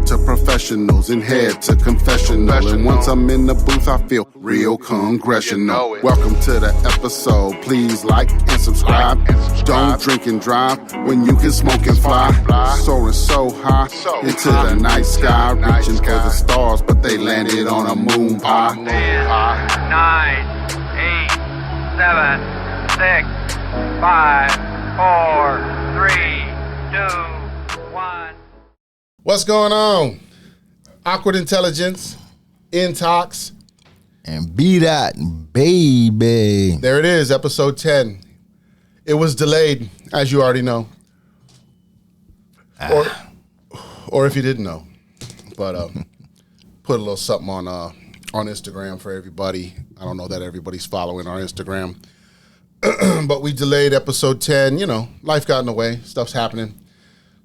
to professionals and head to confessional. And once I'm in the booth, I feel real congressional. Welcome to the episode. Please like and subscribe. Don't drink and drive when you can smoke and fly. Soaring so high into the night sky, reaching for the stars, but they landed on a moon pie. 10, 9, 8, 7, 6, 5, 4, 3, 2, 1. What's going on? Awkward Intelligence, Intox, and BDot, baby. There it is, episode 10. It was delayed, as you already know. Or if you didn't know. But put a little something on Instagram for everybody. I don't know that everybody's following our Instagram. But we delayed episode 10. You know, life got in the way. Stuff's happening.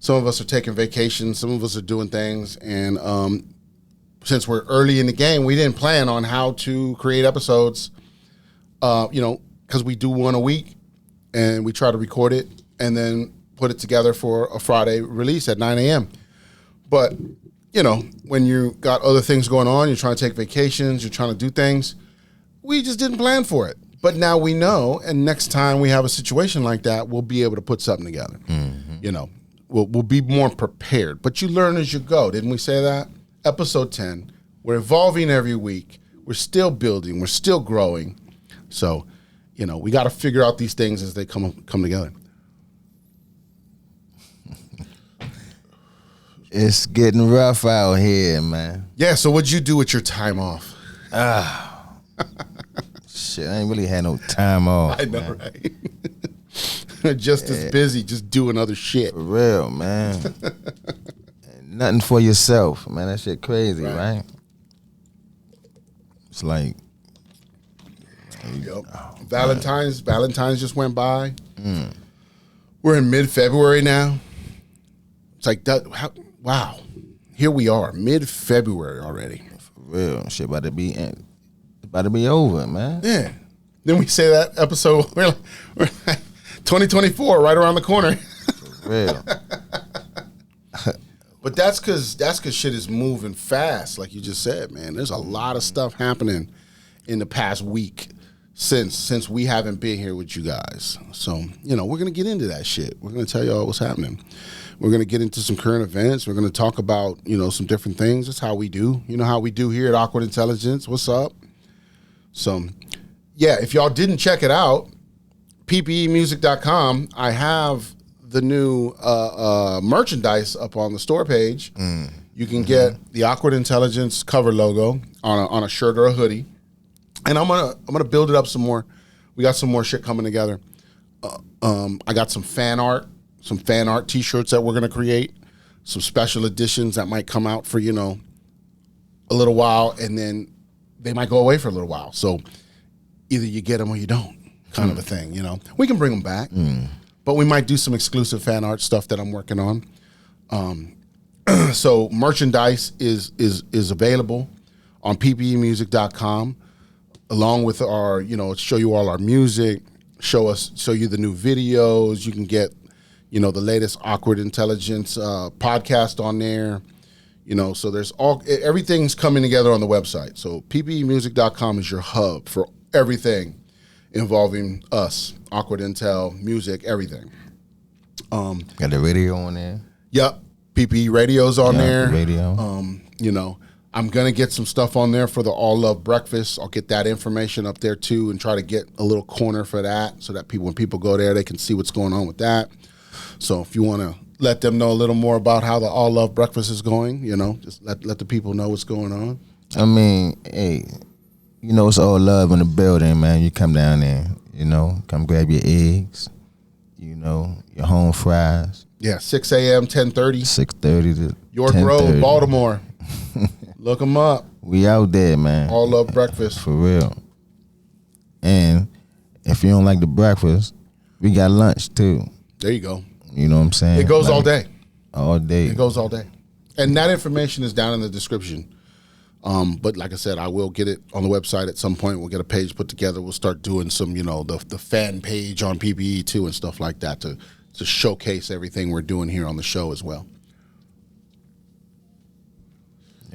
Some of us are taking vacations. Some of us are doing things. And since we're early in the game, we didn't plan on how to create episodes, because we do one a week. And we try to record it and then put it together for a Friday release at 9 a.m. But, you know, when you got other things going on, you're trying to take vacations, you're trying to do things, we just didn't plan for it. But now we know, and next time we have a situation like that, we'll be able to put something together. Mm-hmm. You know, we'll be more prepared. But you learn as you go. Didn't we say that? Episode 10. We're evolving every week. We're still building. We're still growing. So, you know, we got to figure out these things as they come together. It's getting rough out here, man. Yeah, so what'd you do with your time off? Shit, I ain't really had no time off. I know, man. Right? Just as busy, just doing other shit. For real, man. Nothing for yourself, man. That shit crazy, right? It's like... Yep. Valentine's just went by. We're in mid-February now. It's like that. Wow, here we are, mid-February already. For real, shit about to be over, man. Yeah. Then we say that episode. We're like 2024, right around the corner. For real. But that's because shit is moving fast, like you just said, man. There's a lot of stuff happening in the past week. Since we haven't been here with you guys. So, you know, we're going to get into that shit. We're going to tell y'all what's happening. We're going to get into some current events. We're going to talk about, you know, some different things. That's how we do. You know how we do here at Awkward Intelligence. What's up? So, yeah, if y'all didn't check it out, ppeintox, I have the new merchandise up on the store page. You can get the Awkward Intelligence cover logo on a shirt or a hoodie. And I'm gonna build it up some more. We got some more shit coming together. I got some fan art T-shirts that we're gonna create. Some special editions that might come out for, you know, a little while, and then they might go away for a little while. So either you get them or you don't, kind of a thing. You know, we can bring them back, but we might do some exclusive fan art stuff that I'm working on. So merchandise is available on ppeintox.com. Along with our, you know, show you all our music, show you the new videos. You can get, you know, the latest Awkward Intelligence podcast on there. You know, so everything's coming together on the website. So ppeintox.com is your hub for everything involving us, Awkward Intel, music, everything. Got the radio on there. Yep, PPE radio's on there. The radio. You know. I'm going to get some stuff on there for the All Love Breakfast. I'll get that information up there, too, and try to get a little corner for that so that when people go there, they can see what's going on with that. So if you want to let them know a little more about how the All Love Breakfast is going, you know, just let the people know what's going on. I mean, hey, you know, it's all love in the building, man. You come down there, you know, come grab your eggs, you know, your home fries. Yeah, 6 a.m., 10:30. 6:30 to York Road, Baltimore. Look them up. We out there, man. All Love Breakfast. For real. And if you don't like the breakfast, we got lunch, too. There you go. You know what I'm saying? It goes all day. All day. It goes all day. And that information is down in the description. But like I said, I will get it on the website at some point. We'll get a page put together. We'll start doing some, you know, the fan page on PPE too and stuff like that to showcase everything we're doing here on the show as well.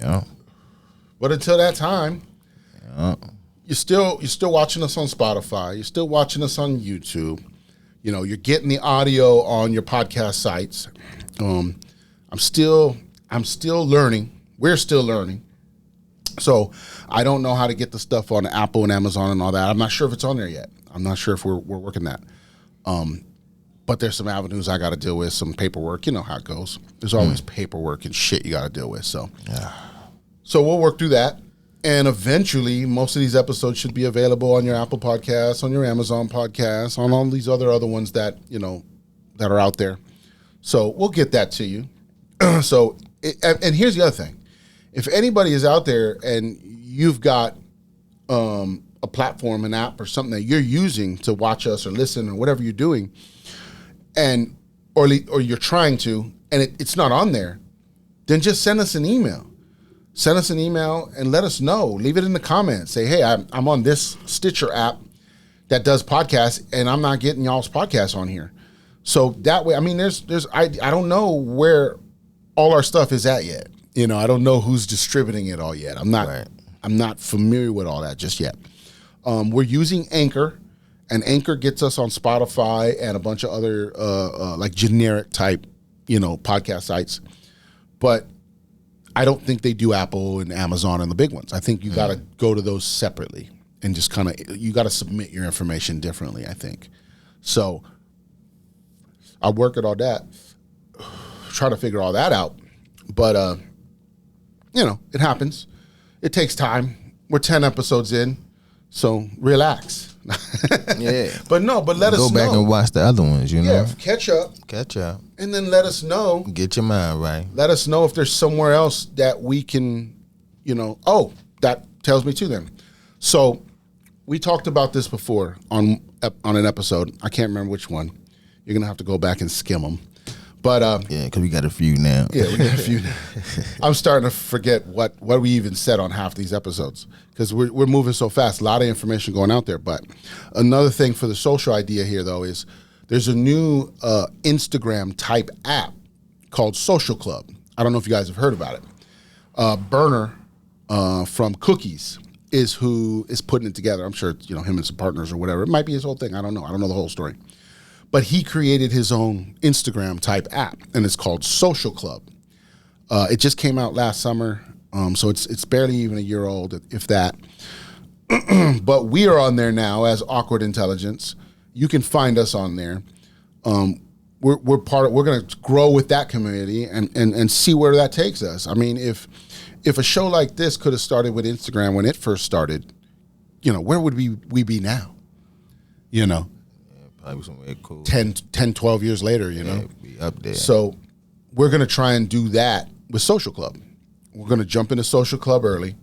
Yeah. But until that time, Yeah. you're still watching us on Spotify. You're still watching us on YouTube. You know, you're getting the audio on your podcast sites. I'm still learning. We're still learning. So I don't know how to get the stuff on Apple and Amazon and all that. I'm not sure if it's on there yet. I'm not sure if we're working that. But there's some avenues I got to deal with, some paperwork. You know how it goes. There's always paperwork and shit you got to deal with. So, so we'll work through that. And eventually, most of these episodes should be available on your Apple Podcasts, on your Amazon Podcasts, on all these other ones that, you know, that are out there. So we'll get that to you. And here's the other thing. If anybody is out there and you've got a platform, an app, or something that you're using to watch us or listen or whatever you're doing, or you're trying to, and it's not on there, then just send us an email. Send us an email and let us know. Leave it in the comments. Say, hey, I'm on this Stitcher app that does podcasts, and I'm not getting y'all's podcasts on here. So that way, I mean, I don't know where all our stuff is at yet. You know, I don't know who's distributing it all yet. I'm not familiar with all that just yet. We're using Anchor, and Anchor gets us on Spotify and a bunch of other like generic type, you know, podcast sites. But I don't think they do Apple and Amazon and the big ones. I think you got to go to those separately and just kind of, you got to submit your information differently, I think. So I'll work at all that, try to figure all that out. But, you know, it happens. It takes time. We're 10 episodes in, so relax. Yeah. But let us know. Go back and watch the other ones, you know? Yeah, catch up. And then let us know. Get your mind right. Let us know if there's somewhere else that we can, you know, that tells me too then. So we talked about this before on an episode. I can't remember which one. You're going to have to go back and skim them. But yeah, because we got a few now. Yeah, we got a few now. I'm starting to forget what we even said on half these episodes because we're moving so fast. A lot of information going out there. But another thing for the social idea here, though, is there's a new Instagram type app called Social Club. I don't know if you guys have heard about it. Burner from Cookies is who is putting it together. I'm sure, you know, him and some partners or whatever. It might be his whole thing. I don't know. I don't know the whole story. But he created his own Instagram type app, and it's called Social Club. It just came out last summer, so it's barely even a year old, if that. But we are on there now as Awkward Intelligence. You can find us on there. We're going to grow with that community and see where that takes us. I mean, if a show like this could have started with Instagram when it first started, you know, where would we be now? You know. Probably somewhere cool. 10, 12 years later, you know. Be up there. So we're going to try and do that with Social Club. We're going to jump into Social Club early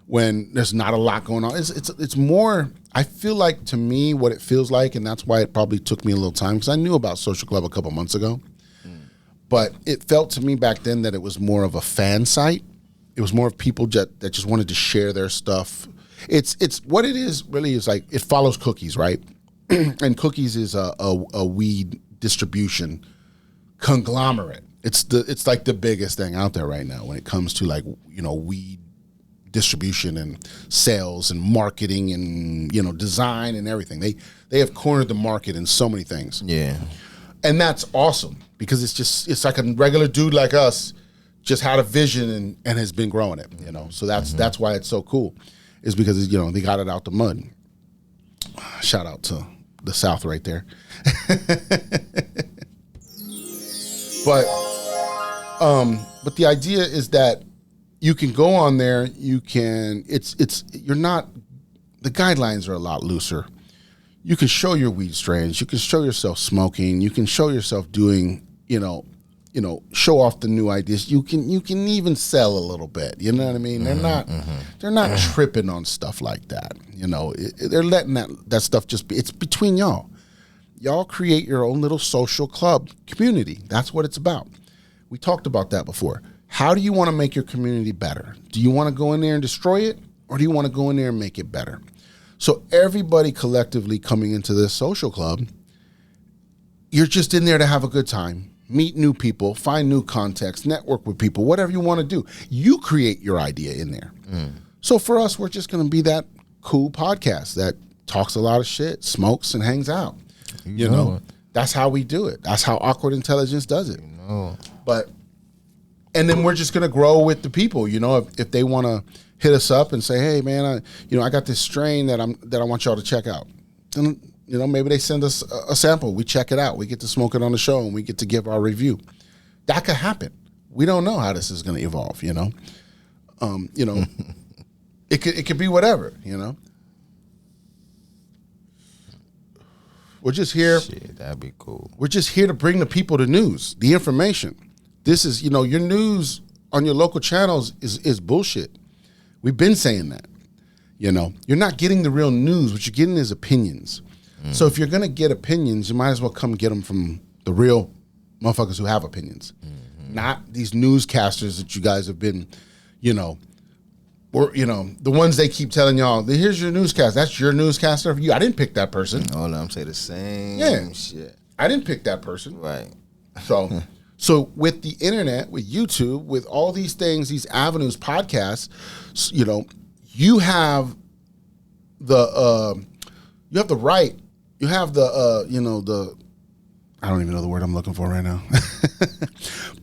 when there's not a lot going on. It's more, I feel like, to me, what it feels like, and that's why it probably took me a little time, because I knew about Social Club a couple months ago. But it felt to me back then that it was more of a fan site. It was more of people that just wanted to share their stuff. It's what it is really is like, it follows Cookies, right? And Cookies is a weed distribution conglomerate. It's like the biggest thing out there right now when it comes to, like, you know, weed distribution and sales and marketing and, you know, design and everything. They have cornered the market in so many things. Yeah. And that's awesome because it's like a regular dude like us just had a vision and has been growing it, you know. So that's why it's so cool, is because, you know, they got it out the mud. Shout out to the South right there. But the idea is that you can go on there, the guidelines are a lot looser. You can show your weed strains, you can show yourself smoking, you can show yourself doing, you know, show off the new ideas. You can even sell a little bit. You know what I mean? They're not tripping on stuff like that. You know, they're letting that stuff just be. It's between y'all. Y'all create your own little social club community. That's what it's about. We talked about that before. How do you want to make your community better? Do you want to go in there and destroy it, or do you want to go in there and make it better? So everybody collectively coming into this social club, you're just in there to have a good time. meet new people, find new context, network with people, whatever you want to do. You create your idea in there. So for us, we're just going to be that cool podcast that talks a lot of shit, smokes, and hangs out. You know, that's how we do it. That's how Awkward Intelligence does it. And then we're just going to grow with the people. You know, if they want to hit us up and say, hey, man, I got this strain that I want y'all to check out. Then, you know, maybe they send us a sample. We check it out. We get to smoke it on the show, and we get to give our review. That could happen. We don't know how this is going to evolve, you know. It could be whatever, you know. We're just here. Shit, that'd be cool. We're just here to bring the people the news, the information. This is, you know, your news on your local channels is bullshit. We've been saying that. You know, you're not getting the real news. What you're getting is opinions. So if you're going to get opinions, you might as well come get them from the real motherfuckers who have opinions, not these newscasters that you guys have been, you know, or, you know, the ones they keep telling y'all, here's your newscast. That's your newscaster for you. I didn't pick that person. All I'm saying the same shit. I didn't pick that person. Right. So with the internet, with YouTube, with all these things, these avenues, podcasts, you know, you have the right. You have the I don't even know the word I'm looking for right now.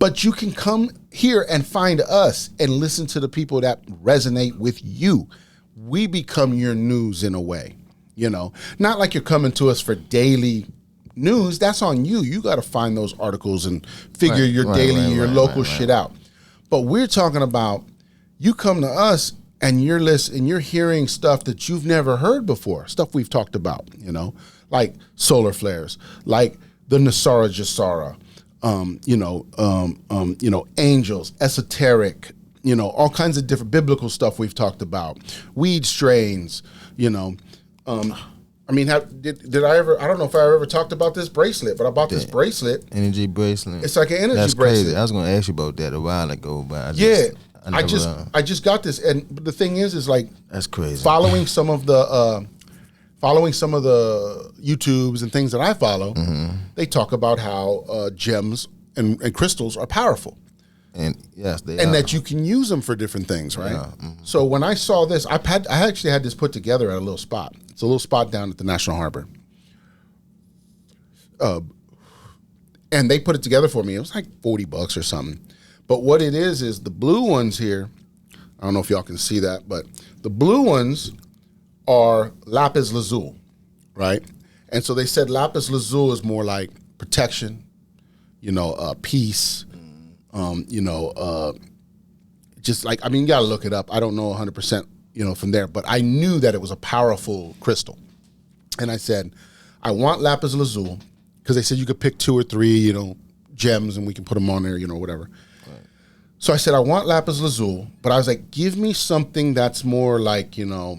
But you can come here and find us and listen to the people that resonate with you. We become your news in a way, you know. Not like you're coming to us for daily news. That's on you. You got to find those articles and figure your local shit out. But we're talking about you come to us and you're listening, you're hearing stuff that you've never heard before, stuff we've talked about, you know, like solar flares, like the Nasara Jasara, angels, esoteric, you know, all kinds of different biblical stuff we've talked about, weed strains, you know. I mean, did I ever? I don't know if I ever talked about this bracelet, but I bought this bracelet. Energy bracelet. It's like an energy That's bracelet. Crazy. I was going to ask you about that a while ago, but I just got this, and the thing is like that's crazy. Following some of the YouTubes and things that I follow, they talk about how gems and crystals are powerful. And yes, they and are. that you can use them for different things, right? Yeah. So when I saw this, I actually had this put together at a little spot. It's a little spot down at the National Harbor. And they put it together for me. It was like $40 or something. But what it is the blue ones here, I don't know if y'all can see that, but the blue ones are lapis lazuli, right? And so they said lapis lazuli is more like protection, you know, peace, just like, I mean, you got to look it up. I don't know 100%, you know, from there, but I knew that it was a powerful crystal. And I said, I want lapis lazuli, because they said you could pick 2 or 3, you know, gems and we can put them on there, you know, whatever. Right. So I said, I want lapis lazuli, but I was like, give me something that's more like, you know,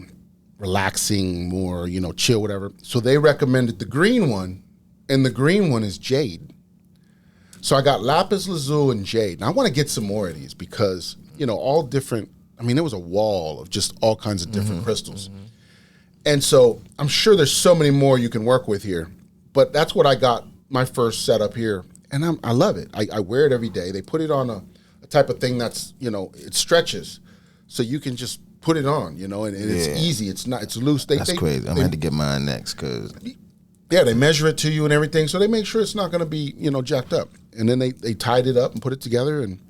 relaxing, more, you know, chill, whatever. So they recommended the green one, and the green one is jade. So I got lapis lazuli and jade. And I want to get some more of these because, you know, all different, I mean, there was a wall of just all kinds of different crystals. And so I'm sure there's so many more you can work with here. But that's what I got my first setup here. And I love it. I wear it every day. They put it on a type of thing that's, you know, it stretches. So you can just put it on, you know, and it's easy. It's not, it's loose. That's crazy. I'm going to have to get mine next because... Yeah, they measure it to you and everything, so they make sure it's not going to be, you know, jacked up. And then they tied it up and put it together, and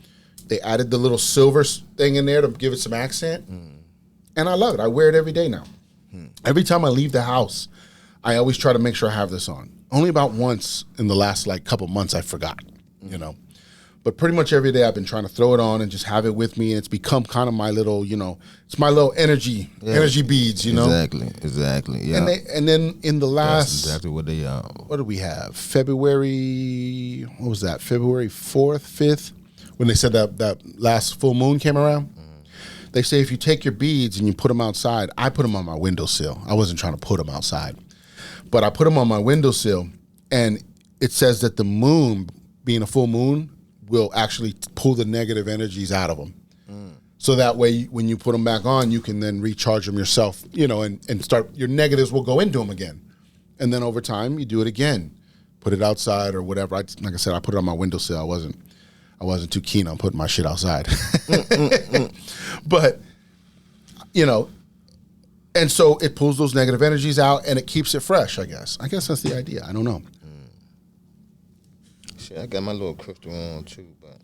they added the little silver thing in there to give it some accent. And I love it. I wear it every day now. Every time I leave the house, I always try to make sure I have this on. Only about once in the last, like, couple months I forgot, you know. But pretty much every day I've been trying to throw it on and just have it with me. And it's become kind of my little, you know, it's my little energy beads, you know. Exactly. Yeah. And then in the last, that's exactly what they are. What did we have? February, what was that? February 4th, 5th, when they said that last full moon came around. They say if you take your beads and you put them outside, I put them on my windowsill. I wasn't trying to put them outside, but I put them on my windowsill, and it says that the moon, being a full moon, will actually pull the negative energies out of them. So that way, when you put them back on, you can then recharge them yourself, you know, and start, your negatives will go into them again. And then over time, you do it again. put it outside or whatever. Like I said, I put it on my windowsill. I wasn't too keen on putting my shit outside. But, you know, and so it pulls those negative energies out and it keeps it fresh, I guess. I guess that's the idea. I don't know. Shit, I got my little crystal on too, but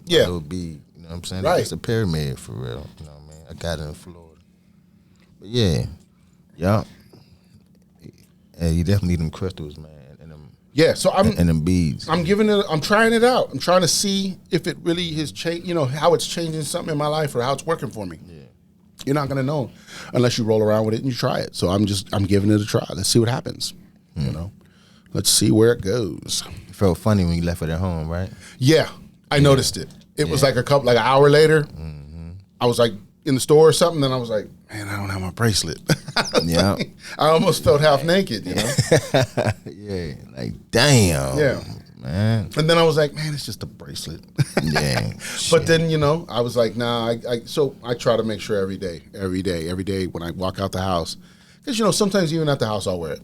yeah, little bead, you know what I'm saying? Right. It's a pyramid for real, you know what I mean? I got it in Florida. But yeah. Yeah, you definitely need them crystals, man, and them. Yeah, so and them beads. I'm trying it out. I'm trying to see if it really has changed, you know, how it's changing something in my life or how it's working for me. Yeah. You're not gonna know unless you roll around with it and you try it. So I'm giving it a try. Let's see what happens. You know, let's see where it goes. It felt funny when you left it at home, right? Yeah, I noticed it. It was like an hour later. I was like in the store or something, then I was like, man, I don't have my bracelet. Yeah. I almost felt half naked, you know? Yeah, like damn. Yeah. Man. And then I was like, man, it's just a bracelet. Yeah. But then, you know, I was like, nah, so I try to make sure every day when I walk out the house. Because, you know, sometimes even at the house I'll wear it.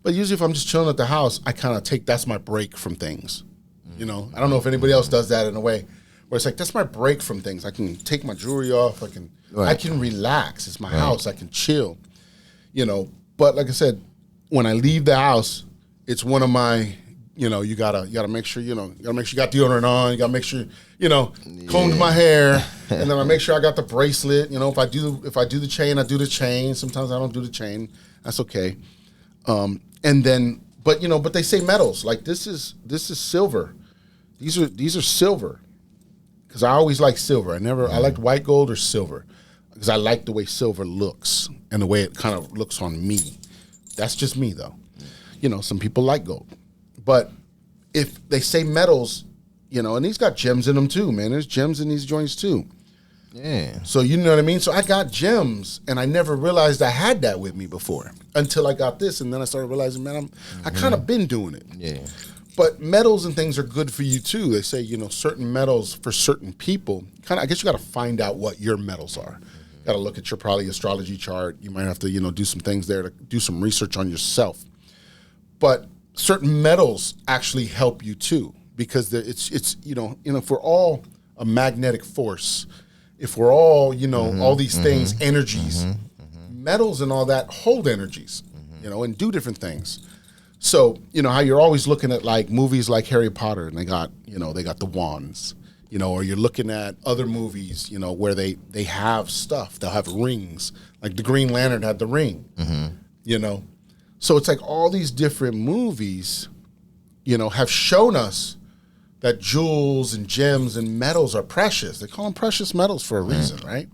But usually if I'm just chilling at the house, I kind of that's my break from things. You know, I don't know if anybody else does that in a way where it's like, that's my break from things. I can take my jewelry off. I can relax. It's my house. I can chill, you know. But like I said, when I leave the house, it's one of my, you know, you gotta make sure, you know, you got deodorant on. You gotta make sure, you know, combed my hair, and then I make sure I got the bracelet. You know, if I do the chain, I do the chain. Sometimes I don't do the chain. That's okay. And then, but you know, but they say metals. Like this is silver. These are silver. Because I always liked silver. I liked white gold or silver. Because I like the way silver looks and the way it kind of looks on me. That's just me, though. You know, some people like gold. But if they say metals, you know, and these got gems in them too, man. There's gems in these joints too. Yeah. So you know what I mean? So I got gems, and I never realized I had that with me before until I got this. And then I started realizing, man, I kind of been doing it. Yeah. But metals and things are good for you too. They say, you know, certain metals for certain people. I guess you got to find out what your metals are. Got to look at your probably astrology chart. You might have to, you know, do some things there to do some research on yourself. But certain metals actually help you too, because it's you know, if we're all a magnetic force, if we're all, you know, all these things, energies, metals and all that hold energies, you know, and do different things. So, you know, how you're always looking at like movies like Harry Potter and they got the wands, you know, or you're looking at other movies, you know, where they have stuff. They'll have rings. Like the Green Lantern had the ring, you know. So it's like all these different movies, you know, have shown us that jewels and gems and metals are precious. They call them precious metals for a reason, right?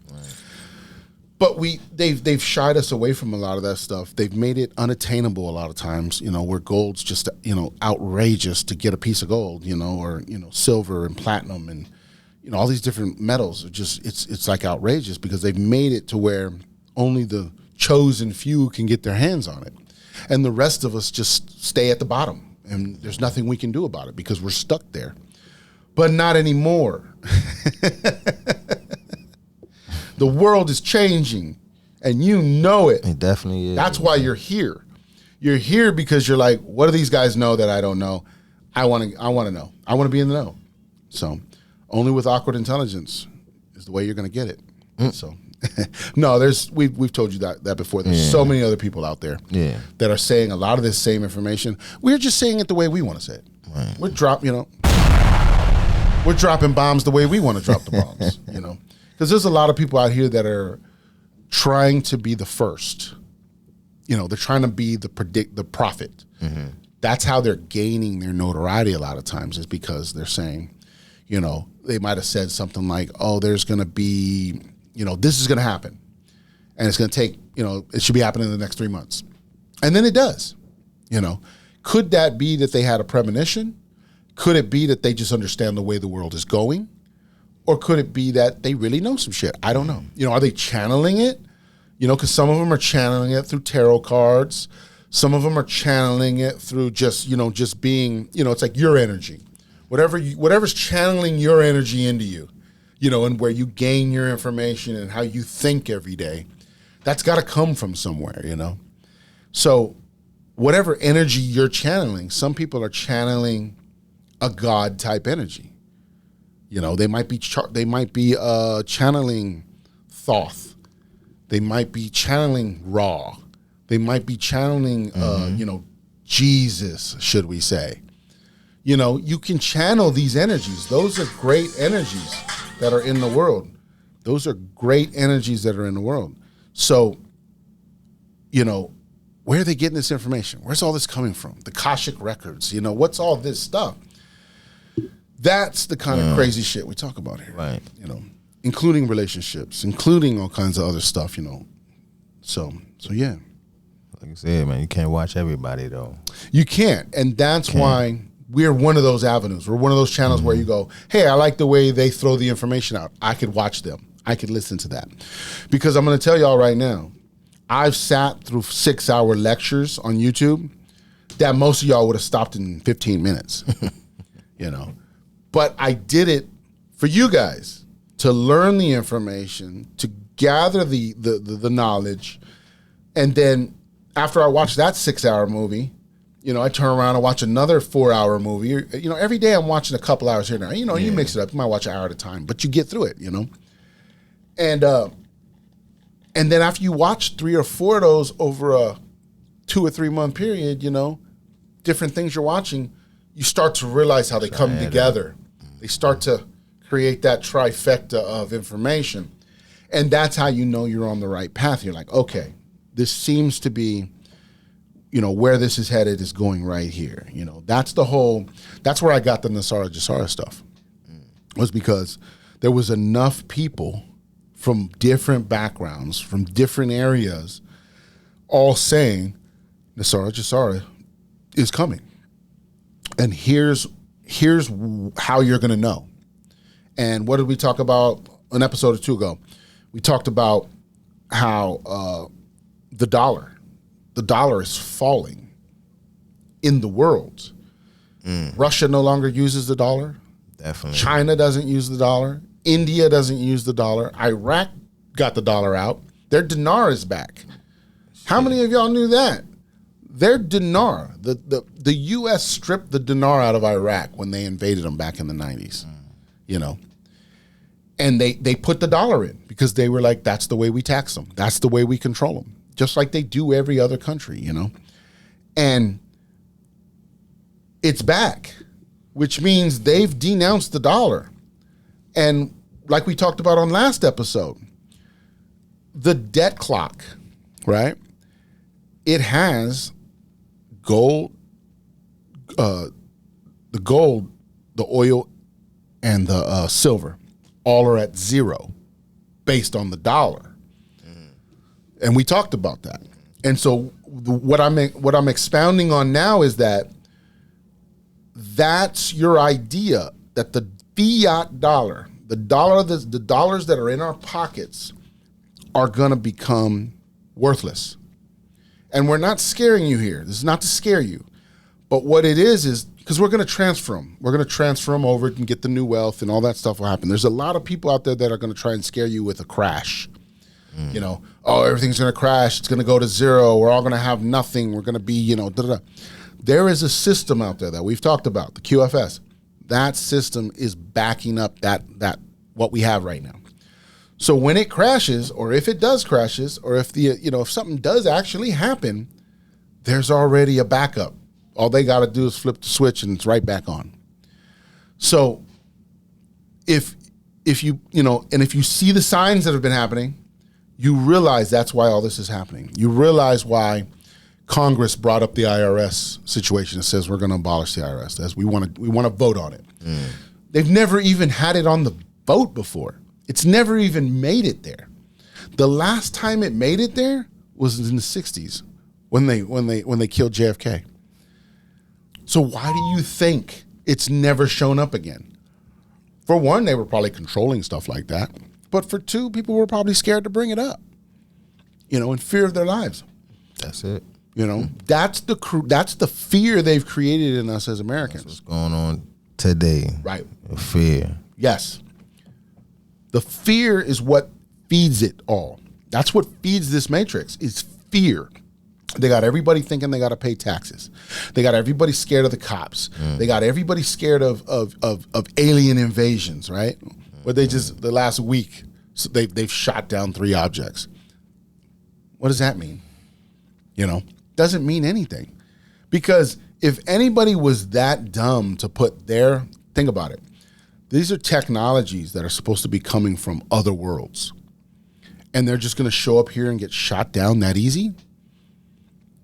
But they've shied us away from a lot of that stuff. They've made it unattainable a lot of times, you know, where gold's just, you know, outrageous to get a piece of gold, you know, or, you know, silver and platinum and, you know, all these different metals are just, it's like outrageous because they've made it to where only the chosen few can get their hands on it. And the rest of us just stay at the bottom and there's nothing we can do about it because we're stuck there. But not anymore. The world is changing, and you know it. It definitely is. That's why you're here. You're here because you're like, what do these guys know that I don't know? I want to know. I want to be in the know. So, only with Awkward Intelligence is the way you're going to get it. So, no, we've told you that before. There's so many other people out there that are saying a lot of this same information. We're just saying it the way we want to say it. Right. We're dropping bombs the way we want to drop the bombs, you know. Because there's a lot of people out here that are trying to be the first. You know, they're trying to be the prophet. That's how they're gaining their notoriety a lot of times is because they're saying, you know, they might have said something like, oh, there's going to be, you know, this is going to happen. And it's going to take, you know, it should be happening in the next 3 months. And then it does, you know. Could that be that they had a premonition? Could it be that they just understand the way the world is going? Or could it be that they really know some shit? I don't know. You know, are they channeling it? You know, because some of them are channeling it through tarot cards. Some of them are channeling it through just, you know, just being, you know, it's like your energy. Whatever's channeling your energy into you, you know, and where you gain your information and how you think every day, that's got to come from somewhere, you know. So whatever energy you're channeling, some people are channeling a God type energy. You know, they might be channeling Thoth. They might be channeling Ra. They might be channeling, Jesus, should we say. You know, you can channel these energies. Those are great energies that are in the world. Those are great energies that are in the world. So, you know, where are they getting this information? Where's all this coming from? The Akashic records, you know, what's all this stuff? That's the kind of crazy shit we talk about here. Right. You know, including relationships, including all kinds of other stuff, you know. So yeah. Like you said, man, you can't watch everybody though. You can't. And that's why we're one of those avenues. We're one of those channels where you go, hey, I like the way they throw the information out. I could watch them. I could listen to that. Because I'm going to tell y'all right now, I've sat through 6-hour lectures on YouTube that most of y'all would have stopped in 15 minutes, you know. But I did it for you guys to learn the information, to gather the knowledge. And then after I watched that 6-hour movie, you know, I turn around and watch another 4-hour movie. You know, every day I'm watching a couple hours here and there. You know, you mix it up. You might watch an hour at a time, but you get through it, you know. And then after you watch 3 or 4 of those over a 2 or 3 month period, you know, different things you're watching, you start to realize how they come together. They start to create that trifecta of information. And that's how you know you're on the right path. You're like, okay, this seems to be, you know, where this is headed is going right here. You know, that's where I got the Nasara Jasara stuff, was because there was enough people from different backgrounds, from different areas, all saying Nasara Jasara is coming. And here's how you're going to know. And what did we talk about an episode or 2 ago? We talked about how the dollar is falling in the world. Russia no longer uses the dollar. Definitely. China doesn't use the dollar. India doesn't use the dollar. Iraq got the dollar out. Their dinar is back. How many of y'all knew that? Their dinar, the U.S. stripped the dinar out of Iraq when they invaded them back in the 90s, you know. And they put the dollar in because they were like, that's the way we tax them. That's the way we control them. Just like they do every other country, you know. And it's back, which means they've denounced the dollar. And like we talked about on last episode, the debt clock, right? It has gold, the oil, and the silver all are at 0 based on the dollar. And we talked about that. And so what I'm expounding on now is that that's your idea, that the fiat dollar, the dollars that are in our pockets are going to become worthless. And we're not scaring you here. This is not to scare you. But what it is because we're going to transfer them. We're going to transfer them over and get the new wealth and all that stuff will happen. There's a lot of people out there that are going to try and scare you with a crash. You know, oh, everything's going to crash. It's going to go to 0. We're all going to have nothing. We're going to be, you know, da-da-da. There is a system out there that we've talked about, the QFS. That system is backing up that what we have right now. So when it crashes, or if it does crashes, or if if something does actually happen, there's already a backup. All they got to do is flip the switch and it's right back on. So if you see the signs that have been happening, you realize that's why all this is happening. You realize why Congress brought up the IRS situation and says we're going to abolish the IRS. As we want to vote on it. They've never even had it on the vote before. It's never even made it there. The last time it made it there was in the 60s when they killed JFK. So why do you think it's never shown up again? For one, they were probably controlling stuff like that. But for 2, people were probably scared to bring it up, you know, in fear of their lives. That's it. You know, that's the fear they've created in us as Americans. That's what's going on today. Right. Fear. Yes. The fear is what feeds it all. That's what feeds this matrix, is fear. They got everybody thinking they got to pay taxes. They got everybody scared of the cops. They got everybody scared of alien invasions, right? Where they just, the last week, so they've shot down 3 objects. What does that mean? Doesn't mean anything. Because if anybody was that dumb to put think about it. These are technologies that are supposed to be coming from other worlds. And they're just going to show up here and get shot down that easy?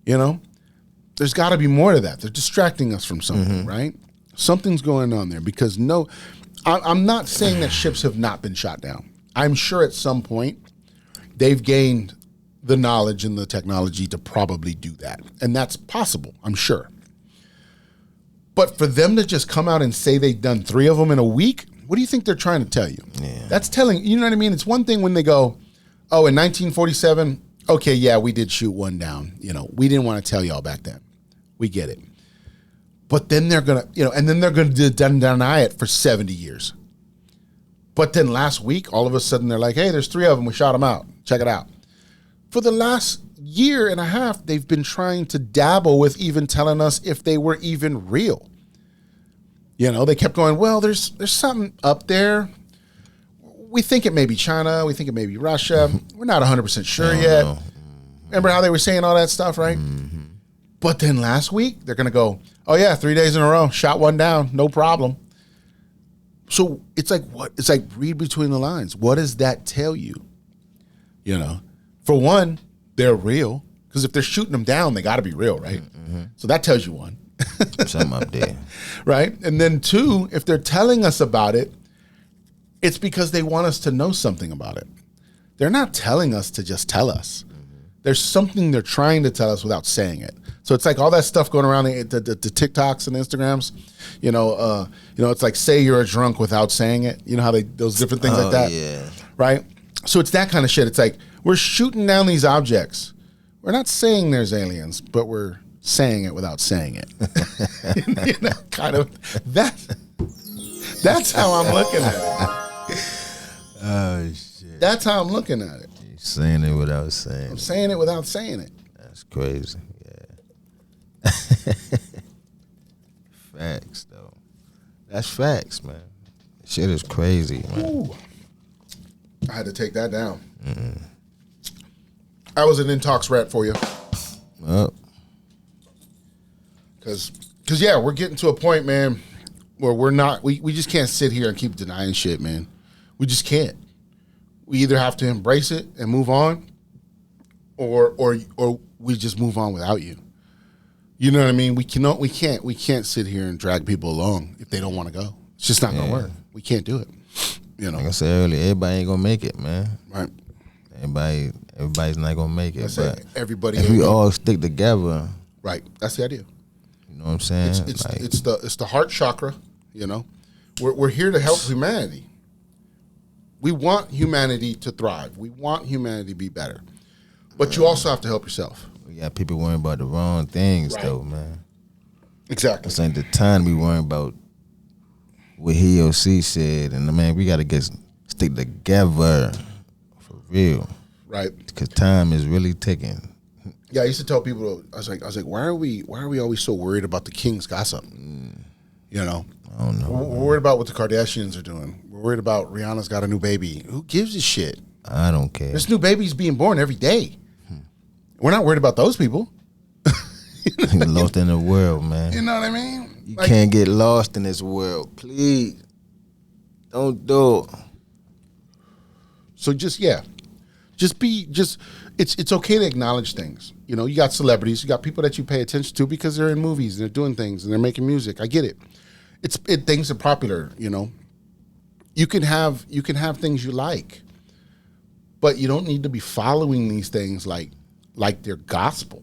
There's got to be more to that. They're distracting us from something, right? Something's going on there because I'm not saying that ships have not been shot down. I'm sure at some point they've gained the knowledge and the technology to probably do that. And that's possible, I'm sure. But for them to just come out and say they've done 3 of them in a week, what do you think they're trying to tell you? Yeah. That's telling, you know what I mean? It's one thing when they go, oh, in 1947, okay, yeah, we did shoot 1 down. We didn't want to tell y'all back then. We get it. But then they're going to, and then they're going to deny it for 70 years. But then last week, all of a sudden, they're like, hey, there's 3 of them. We shot them out. Check it out. For the last year and a half, they've been trying to dabble with even telling us if they were even real. They kept going, well, there's something up there. We think it may be China. We think it may be Russia. We're not 100% sure yet. know. Remember how they were saying all that stuff, right? But then last week, they're going to go, oh, yeah, 3 days in a row. Shot 1 down. No problem. So it's like, what? It's like read between the lines. What does that tell you? For one, they're real. Because if they're shooting them down, they got to be real, right? So that tells you one. Something up there. Right? And then 2, if they're telling us about it, it's because they want us to know something about it. They're not telling us to just tell us. There's something they're trying to tell us without saying it. So it's like all that stuff going around the TikToks and Instagrams. It's like say you're a drunk without saying it. You know how those different things like that, yeah. right? So it's that kind of shit. It's like we're shooting down these objects. We're not saying there's aliens, but we're saying it without saying it. Kind of that. That's how I'm looking at it. Oh shit! That's how I'm looking at it. You're saying it without saying I'm it. saying it without saying it. That's crazy. Yeah. Facts though. That's facts, man. Shit is crazy, man. Ooh. I had to take that down. I was an Intox rat for you. Well, Cause yeah, we're getting to a point, man, where we just can't sit here and keep denying shit, man. We just can't. We either have to embrace it and move on, or we just move on without you. You know what I mean? We can't sit here and drag people along if they don't want to go. It's just not gonna work. We can't do it. like I said earlier, everybody ain't gonna make it, man. Right. Everybody's not gonna make it. But everybody. if we all stick together, right, that's the idea. you know what I'm saying? It's the heart chakra. We're here to help humanity. We want humanity to thrive. We want humanity to be better. But you also have to help yourself. We got people worrying about the wrong things, Right. though, man. Exactly. This ain't the time we worrying about what he or she said, and man, we gotta stick together for real, Right. because time is really ticking. Yeah, I used to tell people, I was like, why are we always so worried about the king's gossip? I don't know. We're worried about what the Kardashians are doing. We're worried about Rihanna's got a new baby. Who gives a shit? I don't care. There's new babies being born every day. We're not worried about those people. Lost in the world, man. You know what I mean? You can't get lost in this world. Please. Don't do it. So it's okay to acknowledge things. You got celebrities, you got people that you pay attention to because they're in movies and they're doing things and they're making music. I get it. Things are popular, You can have things you like, but you don't need to be following these things like they're gospel.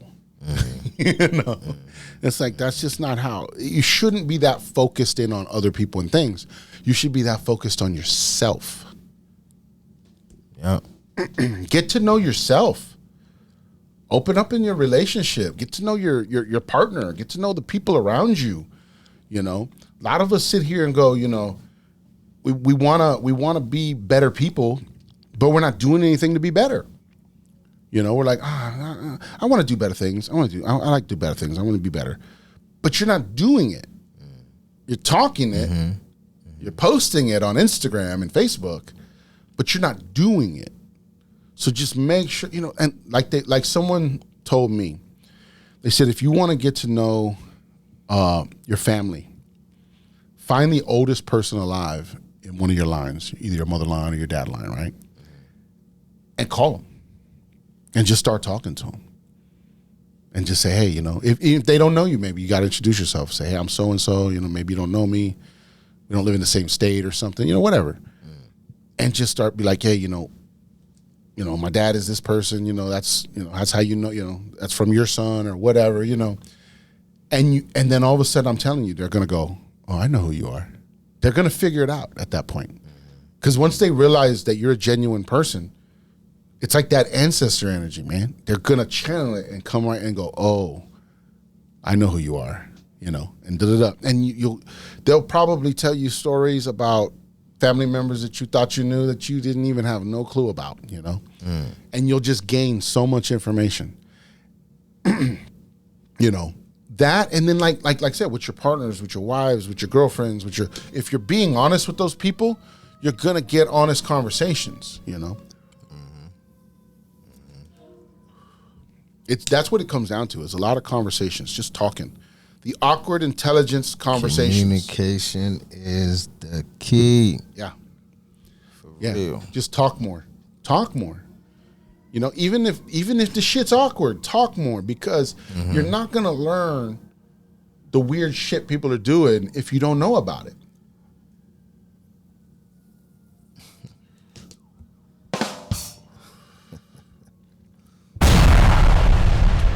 It's like that's just not how you shouldn't be that focused in on other people and things. You should be that focused on yourself. Yeah. Get to know yourself. Open up in your relationship. Get to know your partner. Get to know the people around you. A lot of us sit here and go, we wanna be better people, but we're not doing anything to be better. You know, we're like, I want to do better things. I like to do better things. I want to be better. But you're not doing it. You're talking it. Mm-hmm. You're posting it on Instagram and Facebook, but you're not doing it. So just make sure, you know, and like someone told me, they said, if you want to get to know your family, find the oldest person alive in one of your lines, either your mother line or your dad line, right? And call them. And just start talking to them. And just say, hey, you know, if they don't know you, maybe you got to introduce yourself. Say, hey, I'm so-and-so, you know, maybe you don't know me. We don't live in the same state or something, you know, whatever. And just start be like, hey, you know, my dad is this person, that's how that's from your son or whatever, And then all of a sudden I'm telling you, they're going to go, oh, I know who you are. They're going to figure it out at that point. Because once they realize that you're a genuine person, it's like that ancestor energy, man. They're going to channel it and come right and go, oh, I know who you are, and da-da-da. And they'll probably tell you stories about family members that you thought you knew that you didn't even have no clue about, And you'll just gain so much information. That, and then like I said, with your partners, with your wives, with your girlfriends, if you're being honest with those people, you're gonna get honest conversations, That's what it comes down to, is a lot of conversations, just talking. The awkward intelligence conversations. Communication is the key. Yeah. For real. Just talk more. Talk more. Even if the shit's awkward, talk more, because you're not gonna learn the weird shit people are doing if you don't know about it.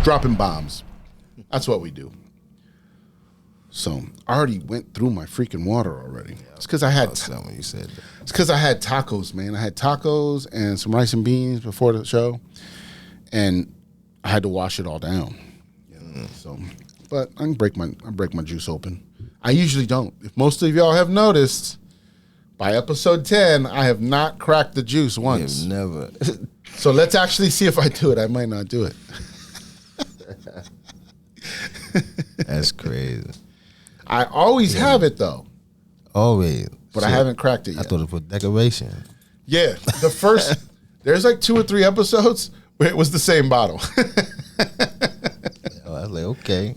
Dropping bombs. That's what we do. So I already went through my freaking water already. It's because I had you said that. It's because I had tacos, man. I had tacos and some rice and beans before the show, and I had to wash it all down. So, but I can break my juice open. I usually don't. If most of y'all have noticed, by episode 10, I have not cracked the juice once. Never. So let's actually see if I do it. I might not do it. That's crazy. I always have it though. Always. But I haven't cracked it yet. I thought it was decoration. Yeah. The first, there's like 2 or 3 episodes where it was the same bottle. I was like, okay.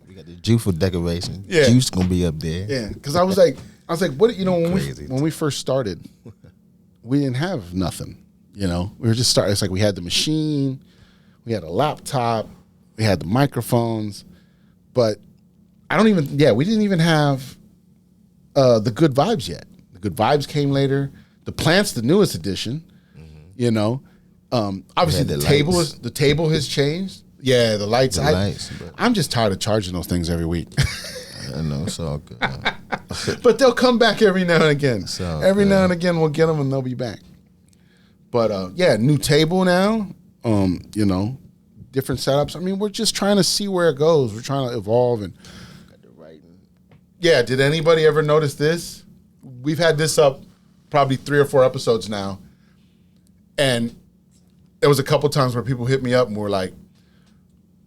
We got the juice for decoration. Yeah. Juice gonna be up there. Yeah. Because I was like, what, when we first started, we didn't have nothing. We were just starting. It's like we had the machine, we had a laptop, we had the microphones, but we didn't even have the Good Vibes yet. The Good Vibes came later. The Plant's the newest edition. Obviously the table has changed. Yeah, the lights. I'm just tired of charging those things every week. I know, it's all good. But they'll come back every now and again. Every now and again we'll get them and they'll be back. But new table now. Different setups. I mean, we're just trying to see where it goes. We're trying to evolve and. Yeah, did anybody ever notice this? We've had this up probably 3 or 4 episodes now. And there was a couple times where people hit me up and we're like,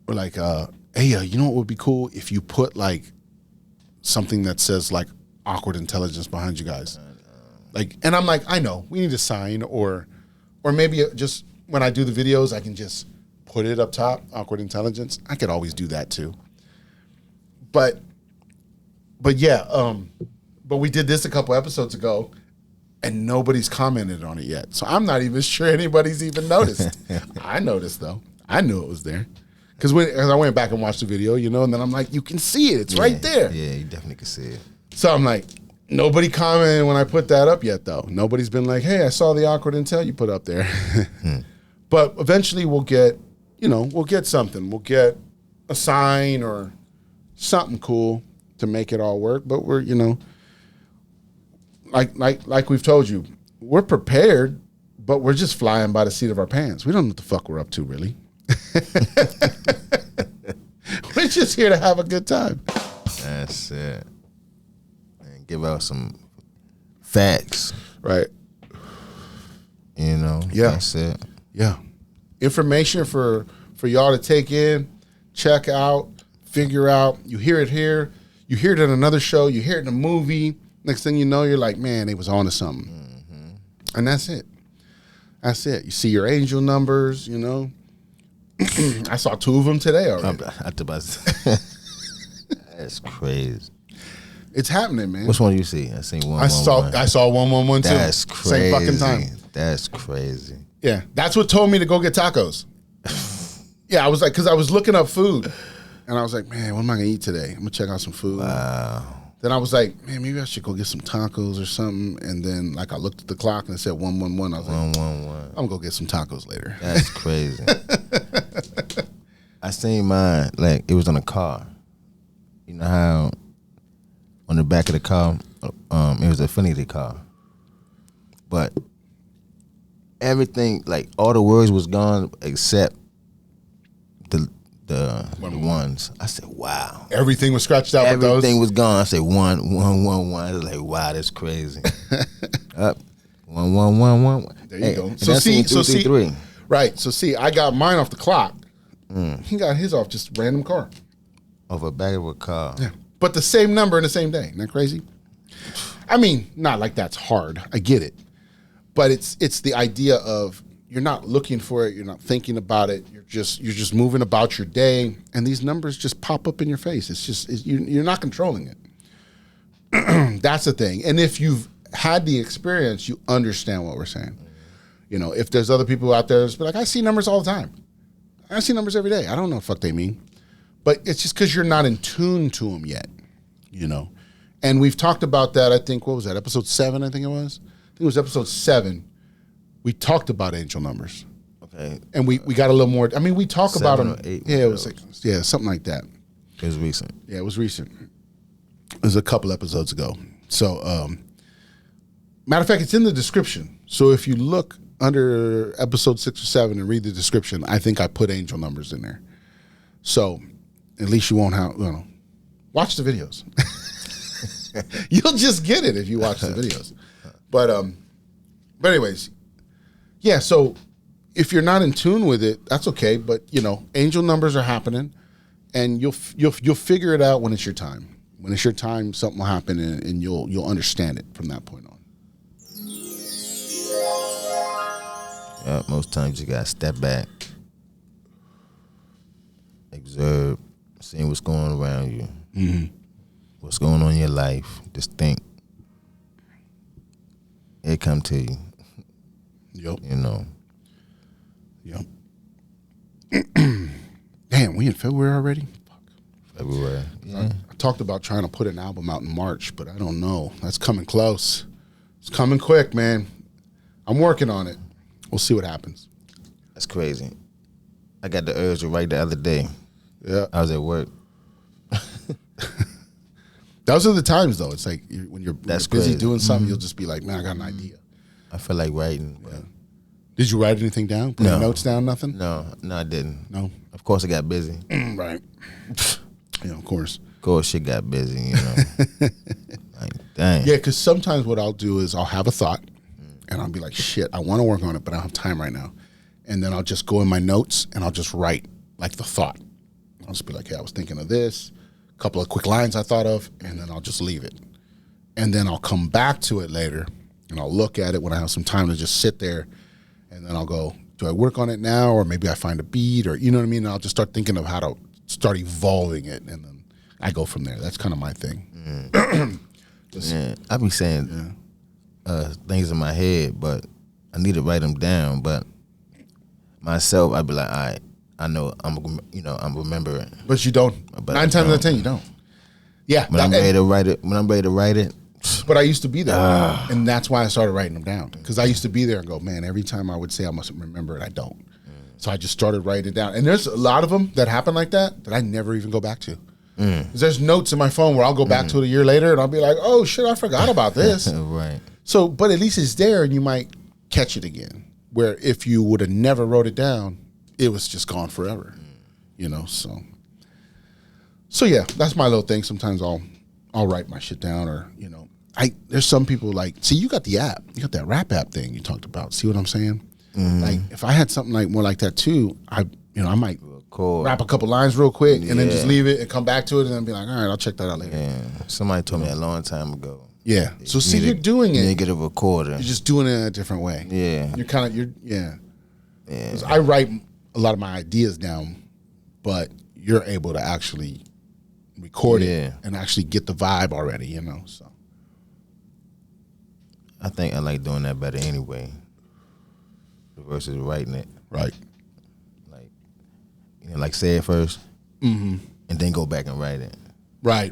hey, you know what would be cool if you put like something that says like awkward intelligence behind you guys. And I'm like, I know, we need a sign or maybe just when I do the videos, I can just put it up top, awkward intelligence. I could always do that too. But we did this a couple episodes ago, and nobody's commented on it yet. So I'm not even sure anybody's even noticed. I noticed though. I knew it was there, because I went back and watched the video, and then I'm like, you can see it. It's right there. Yeah, you definitely can see it. So I'm like, nobody commented when I put that up yet though. Nobody's been like, hey, I saw the awkward intel you put up there. But eventually we'll get something. We'll get a sign or something cool to make it all work. But we're, like we've told you, we're prepared, but we're just flying by the seat of our pants. We don't know what the fuck we're up to, really. We're just here to have a good time. That's it. And give out some facts. Right. Yeah. That's it. Yeah. information for y'all to take in, check out, figure out. You hear it here, you hear it in another show, you hear it in a movie. Next thing you know, you're like, man, they was on to something. Mm-hmm. And that's it. That's it. You see your angel numbers, you know. I saw 2 of them today already. That's crazy. It's happening, man. Which one do you see? I seen 111. I saw 111 too. That's crazy. Same fucking time. That's crazy. Yeah, that's what told me to go get tacos. Yeah, I was like, because I was looking up food, and I was like, man, what am I gonna eat today? I'm gonna check out some food. Wow. Then I was like, man, maybe I should go get some tacos or something. And then like I looked at the clock and it said 111. I was like, 111. I'm gonna go get some tacos later. That's crazy. I seen mine, like it was on a car. You know how on the back of the car, it was a Affinity car. But everything, like all the words was gone except the ones. I said, wow. Everything was scratched out with those? Everything was gone. I said, 111. I was like, wow, that's crazy. Up. 1111. There you go. So see, 3. Right. So see, I got mine off the clock. He got his off just random car. Off a back of a car. Yeah. But the same number in the same day. Isn't that crazy? I mean, not like that's hard. I get it. But it's the idea of you're not looking for it, you're not thinking about it, you're just moving about your day, and these numbers just pop up in your face. You're not controlling it. That's the thing. And if you've had the experience, you understand what we're saying. You know, if there's other people out there that's like, I see numbers all the time. I see numbers every day. I don't know what the fuck they mean. But it's just because you're not in tune to them yet, you know. And we've talked about that, I think, what was that, episode 7, I think it was? I think it was episode 7. We talked about angel numbers. Okay. And we got a little more, I mean, we talk about them. 8 Yeah, it was like, yeah, something like that. It was recent. Yeah, it was recent. It was a couple episodes ago. So, matter of fact, it's in the description. So if you look under episode 6 or 7 and read the description, I think I put angel numbers in there. So at least you won't have, you know, watch the videos. You'll just get it if you watch the videos. But anyways, yeah, so if you're not in tune with it, that's okay. But, you know, angel numbers are happening, and you'll figure it out when it's your time. When it's your time, something will happen, and you'll understand it from that point on. Yeah, most times you gotta step back, observe, seeing what's going on around you, what's going on in your life. Just think. It come to you. Yep. You know. Yep. Damn, we in February already? Fuck. February. Yeah. I talked about trying to put an album out in March, but I don't know. That's coming close. It's coming quick, man. I'm working on it. We'll see what happens. That's crazy. I got the urge to write the other day. Yeah. I was at work. Those are the times, though. It's like when you're busy crazy. doing something, you'll just be like, man, I got an idea. I feel like writing. But Did you write anything down? Put No. notes down, nothing? No, I didn't. No? Of course, I got busy. Right. Yeah, of course. Of course, shit got busy, you know. Like, dang. Yeah, because sometimes what I'll do is I'll have a thought, and I'll be like, shit, I want to work on it, but I don't have time right now. And then I'll just go in my notes, and I'll just write, like, the thought. I'll just be like, hey, I was thinking of this, a couple of quick lines I thought of, and then I'll just leave it. And then I'll come back to it later, and I'll look at it when I have some time to just sit there, and then I'll go, do I work on it now, or maybe I find a beat, or you know what I mean? And I'll just start thinking of how to start evolving it, and then I go from there. That's kind of my thing. Yeah, I be saying things in my head, but I need to write them down. But myself, I'd be like, all right, I know I'm remembering. But you don't. But 9 times out of 10, you don't. Yeah. When I'm ready to write it. But I used to be there, and that's why I started writing them down. Because I used to be there and go, man, every time I would say I must remember it, I don't. So I just started writing it down. And there's a lot of them that happen like that I never even go back to. There's notes in my phone where I'll go back to it a year later, and I'll be like, oh, shit, I forgot about this. Right. So, but at least it's there, and you might catch it again. Where if you would have never wrote it down, it was just gone forever. You know, so yeah, that's my little thing. Sometimes I'll write my shit down, or you know, there's some people like, see, you got the app, you got that rap app thing you talked about. See what I'm saying? Like if I had something like more like that too, I might Cool. rap a couple lines real quick and then just leave it and come back to it and then be like, all right, I'll check that out later. Yeah. Somebody told me a long time ago. Yeah. So see, you're doing it. You get a recorder. You're just doing it in a different way. Yeah. Yeah. 'Cause I write a lot of my ideas down, but you're able to actually record it and actually get the vibe already, so. I think I like doing that better anyway versus writing it. Right. Like say it first and then go back and write it. Right.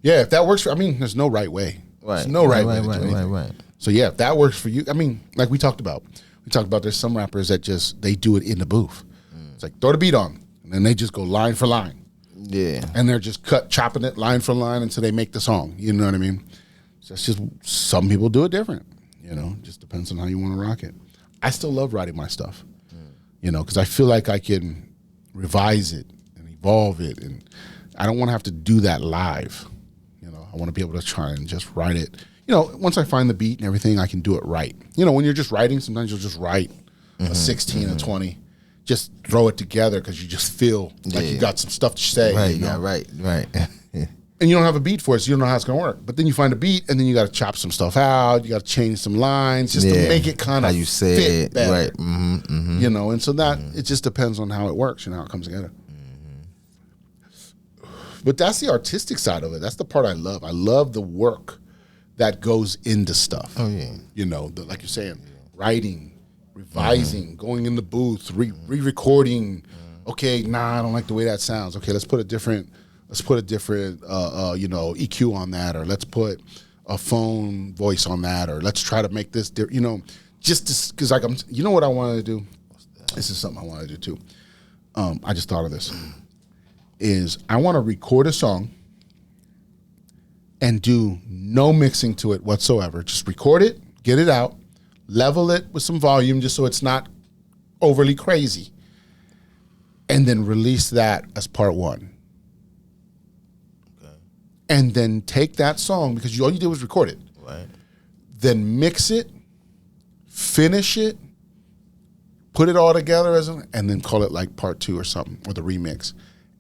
Yeah, if that works for, there's no right way. Right. There's no right way to do anything. Right. So yeah, if that works for you, like we talked about there's some rappers that they do it in the booth. It's like throw the beat on and then they just go line for line. Yeah. And they're just chopping it line for line until they make the song. You know what I mean? So it's just, some people do it different. Just depends on how you want to rock it. I still love writing my stuff. Because I feel like I can revise it and evolve it, and I don't want to have to do that live. I want to be able to try and just write it. Once I find the beat and everything, I can do it right. When you're just writing, sometimes you'll just write a 16, a 20, just throw it together because you just feel like you got some stuff to say. Right, right. And you don't have a beat for it, so you don't know how it's going to work. But then you find a beat, and then you got to chop some stuff out. You got to change some lines just to make it kind of how you say fit it, better. right? And so that it just depends on how it works and how it comes together. But that's the artistic side of it. That's the part I love. I love the work that goes into stuff. Oh yeah. Like you're saying, writing, revising, going in the booth, re-recording. Okay, I don't like the way that sounds. Okay, let's put a different EQ on that, or let's put a phone voice on that, or let's try to make this, just because what I wanted to do. This is something I want to do too. I just thought of this. Is I want to record a song and do no mixing to it whatsoever. Just record it, get it out, level it with some volume just so it's not overly crazy, and then release that as part one. And then take that song, because all you did was record it. Right. Then mix it, finish it, put it all together and then call it like part 2 or something, or the remix.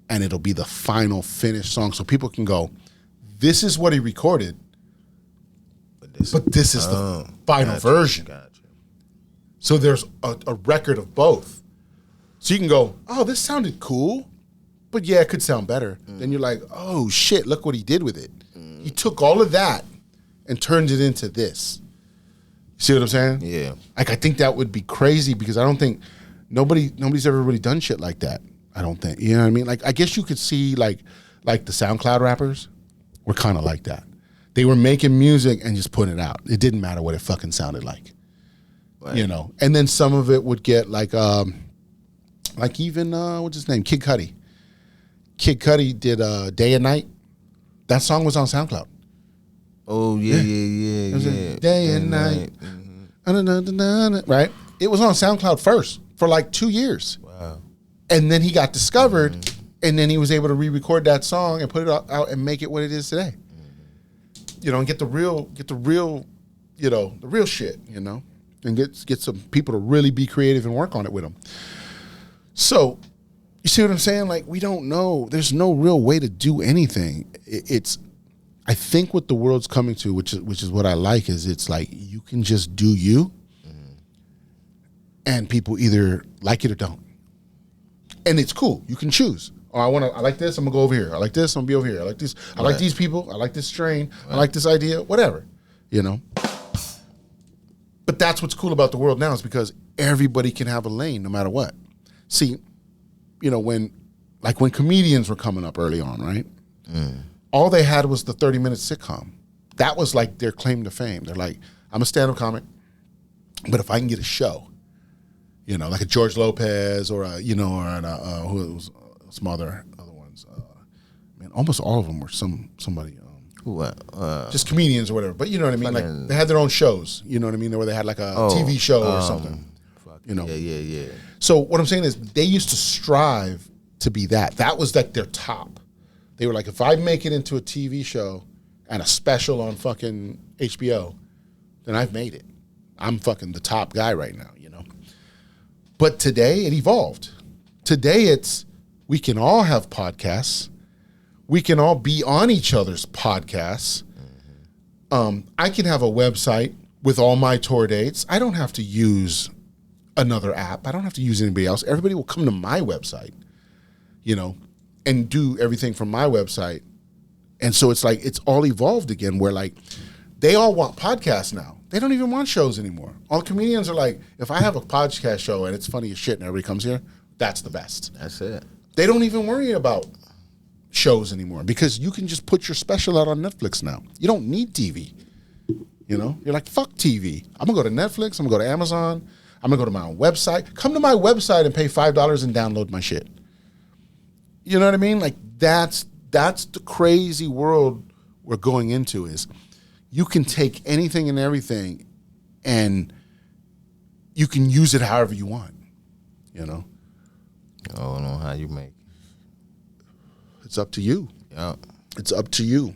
And it'll be the final finished song. So people can go, this is what he recorded, but this is the final version. Gotcha. So there's a record of both. So you can go, oh, this sounded cool. But yeah, it could sound better. Then you're like, oh shit, look what he did with it. He took all of that and turned it into this. You see what I'm saying? Yeah. Like, I think that would be crazy, because I don't think nobody's ever really done shit like that. I don't think. You know what I mean? Like, I guess you could see like the SoundCloud rappers were kind of like that. They were making music and just putting it out. It didn't matter what it fucking sounded like. Right. And then some of it would get like even what's his name? Kid Cudi. Kid Cudi did Day and Night. That song was on SoundCloud. Oh, yeah. Day and Night. Right? It was on SoundCloud first for like 2 years. Wow. And then he got discovered, and then he was able to re-record that song and put it out and make it what it is today. And get the real shit, and get some people to really be creative and work on it with them. So, you see what I'm saying? Like, we don't know. There's no real way to do anything. I think what the world's coming to, which is what I like, is it's like you can just do you, and people either like it or don't. And it's cool. You can choose. Oh, I like this, I'm gonna go over here. I like this, I'm gonna be over here. I like this, I like these people, I like this strain, I like this idea, whatever. But that's what's cool about the world now, is because everybody can have a lane no matter what. See, when comedians were coming up early on, right? All they had was the 30-minute sitcom. That was like their claim to fame. They're like, I'm a stand-up comic, but if I can get a show, like a George Lopez or who was some other ones. Almost all of them were somebody. Just comedians or whatever. But you know what I mean? Like, they had their own shows. You know what I mean? Where they had like a TV show or something. Yeah. So what I'm saying is, they used to strive to be that. That was like their top. They were like, if I make it into a TV show and a special on fucking HBO, then I've made it. I'm fucking the top guy right now, you know. But today it evolved. Today we can all have podcasts. We can all be on each other's podcasts. I can have a website with all my tour dates. I don't have to use another app. I don't have to use anybody else. Everybody will come to my website, you know, and do everything from my website. And so it's like, it's all evolved again where like, they all want podcasts now. They don't even want shows anymore. All comedians are like, if I have a podcast show and it's funny as shit and everybody comes here, that's the best. That's it. They don't even worry about shows anymore because you can just put your special out on Netflix now. You don't need TV. You know, you're like, fuck TV. I'm gonna go to Netflix. I'm gonna go to Amazon. I'm gonna go to my own website. Come to my website and pay $5 and download my shit. You know what I mean? Like that's the crazy world we're going into is you can take anything and everything and you can use it however you want, you know? I don't know how you make it. It's up to you. Yeah. It's up to you,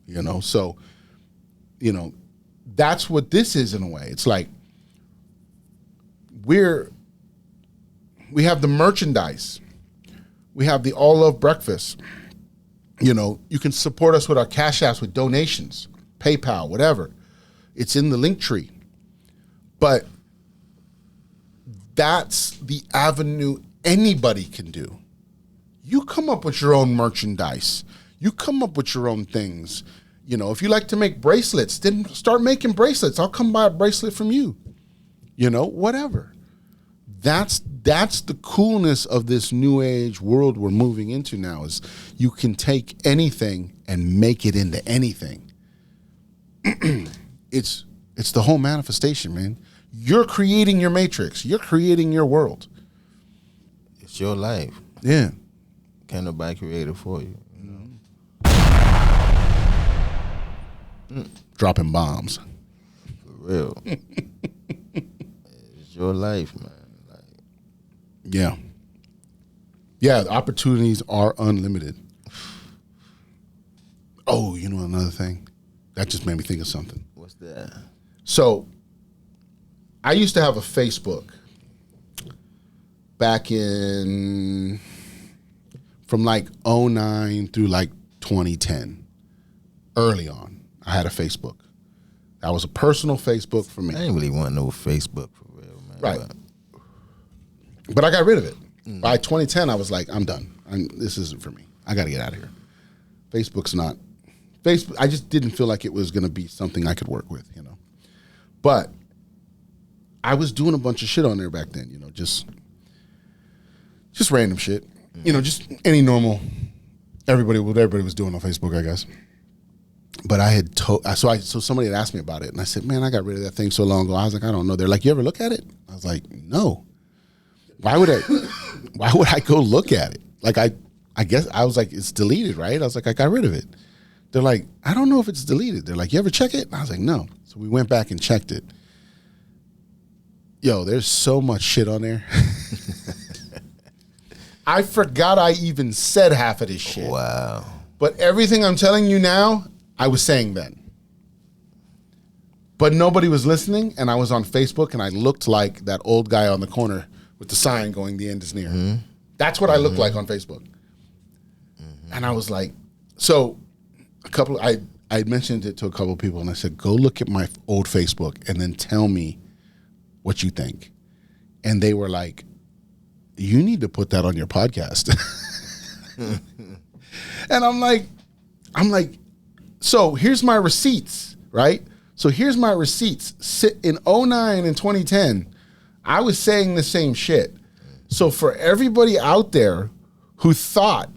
you know? So, you know, that's what this is in a way. It's like we have the merchandise. We have the All Love Breakfast. You know, you can support us with our Cash Apps, with donations, PayPal, whatever. It's in the link tree. But that's the avenue anybody can do. You come up with your own merchandise. You come up with your own things. You know, if you like to make bracelets, then start making bracelets. I'll come buy a bracelet from you. You know, whatever. That's the coolness of this new age world we're moving into now is you can take anything and make it into anything. It's the whole manifestation, man. You're creating your matrix. You're creating your world. It's your life. Yeah. Can't nobody create it for you. Dropping bombs. For real. It's your life, man. Like, yeah. Yeah, the opportunities are unlimited. Oh, you know another thing? That just made me think of something. what's that? So, I used to have a Facebook back in, from like 2009 through like 2010, early on. I had a Facebook. That was a personal Facebook for me. I didn't really want no Facebook for real, man. Right. But I got rid of it. By 2010, I was like, I'm done. This isn't for me. I got to get out of here. Facebook's not. Facebook. I just didn't feel like it was going to be something I could work with, you know. But I was doing a bunch of shit on there back then, you know, just random shit. You know, just any normal, what everybody was doing on Facebook, I guess. But I had so somebody had asked me about it, and I said, man, I got rid of that thing so long ago. I was like, I don't know. They're like, you ever look at it? I was like, no. Why would I go look at it? Like, I guess I was like, it's deleted, right? I was like, I got rid of it. They're like, I don't know if it's deleted. They're like, you ever check it? And I was like, no. So we went back and checked it. Yo, there's so much shit on there. I forgot I even said half of this shit. Wow. But everything I'm telling you now, I was saying then. But nobody was listening, and I was on Facebook, and I looked like that old guy on the corner with the sign going, the end is near. Mm-hmm. That's what I looked like on Facebook. Mm-hmm. And I was like, so I mentioned it to a couple of people, and I said, go look at my old Facebook and then tell me what you think. And they were like, you need to put that on your podcast. And I'm like, so here's my receipts, right? So here's my receipts. In 2009 and 2010, I was saying the same shit. So for everybody out there who thought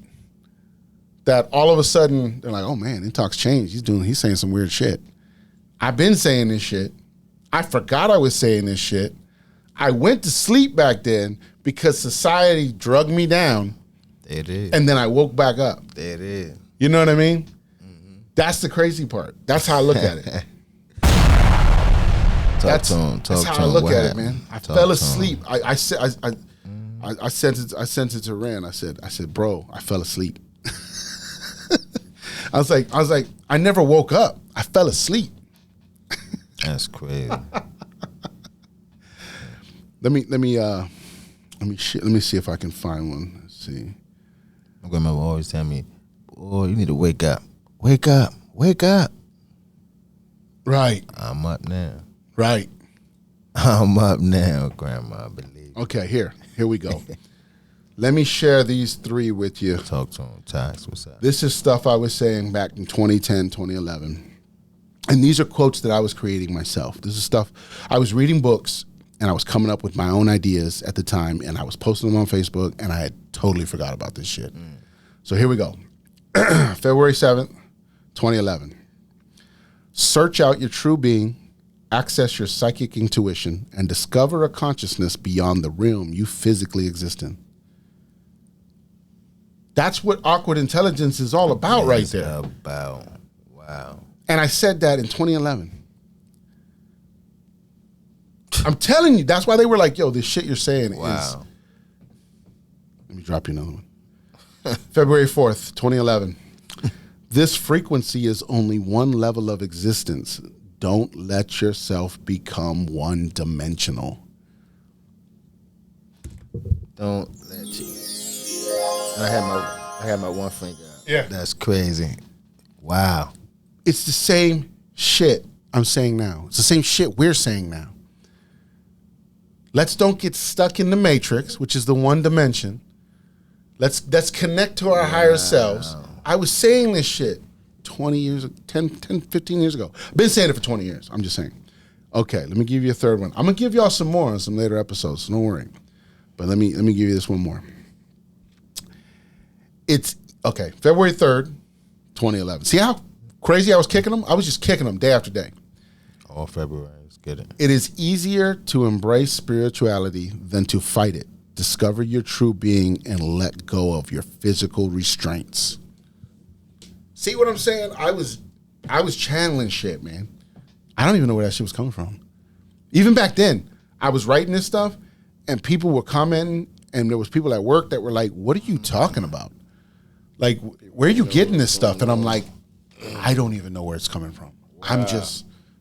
that all of a sudden, they're like, oh man, Intox changed. He's saying some weird shit. I've been saying this shit. I forgot I was saying this shit. I went to sleep back then because society drugged me down. There it is. And then I woke back up. There it is. You know what I mean? Mm-hmm. That's the crazy part. That's how I look at it. That's how I look at it, man. I fell asleep. I sent it to Ren. I said, bro, I fell asleep. I was like, I never woke up. I fell asleep. That's crazy. Let me see if I can find one. Let's see. My grandmother always tell me, "Oh, you need to wake up, wake up, wake up." Right. I'm up now. Right. I'm up now, Grandma. I believe. Okay, here we go. Let me share these 3 with you. Talk to him, Tox. What's up? This is stuff I was saying back in 2010, 2011. And these are quotes that I was creating myself. This is stuff, I was reading books and I was coming up with my own ideas at the time, and I was posting them on Facebook, and I had totally forgot about this shit. So here we go. February 7th, 2011. Search out your true being, access your psychic intuition, and discover a consciousness beyond the realm you physically exist in. That's what awkward intelligence is all about right there. About. Wow. And I said that in 2011. I'm telling you, that's why they were like, yo, this shit you're saying is... Wow. Let me drop you another one. February 4th, 2011. This frequency is only one level of existence. Don't let yourself become one-dimensional. Don't let you. I had my one finger out. Yeah. That's crazy. Wow. It's the same shit I'm saying now. It's the same shit we're saying now. Let's don't get stuck in the matrix, which is the one dimension. Let's connect to our higher selves. I was saying this shit 20 years, 10, 15 years ago. I've been saying it for 20 years. I'm just saying. Okay, let me give you a third one. I'm going to give y'all some more on some later episodes, so don't worry. But let me give you this one more. It's, okay, February 3rd, 2011. See how crazy I was kicking them? I was just kicking them day after day. All February. Let's get it. It is easier to embrace spirituality than to fight it. Discover your true being and let go of your physical restraints. See what I'm saying? I was channeling shit, man. I don't even know where that shit was coming from. Even back then, I was writing this stuff and people were commenting, and there was people at work that were like, what are you talking about? Like, where are you getting this stuff? And I'm like, I don't even know where it's coming from. Wow.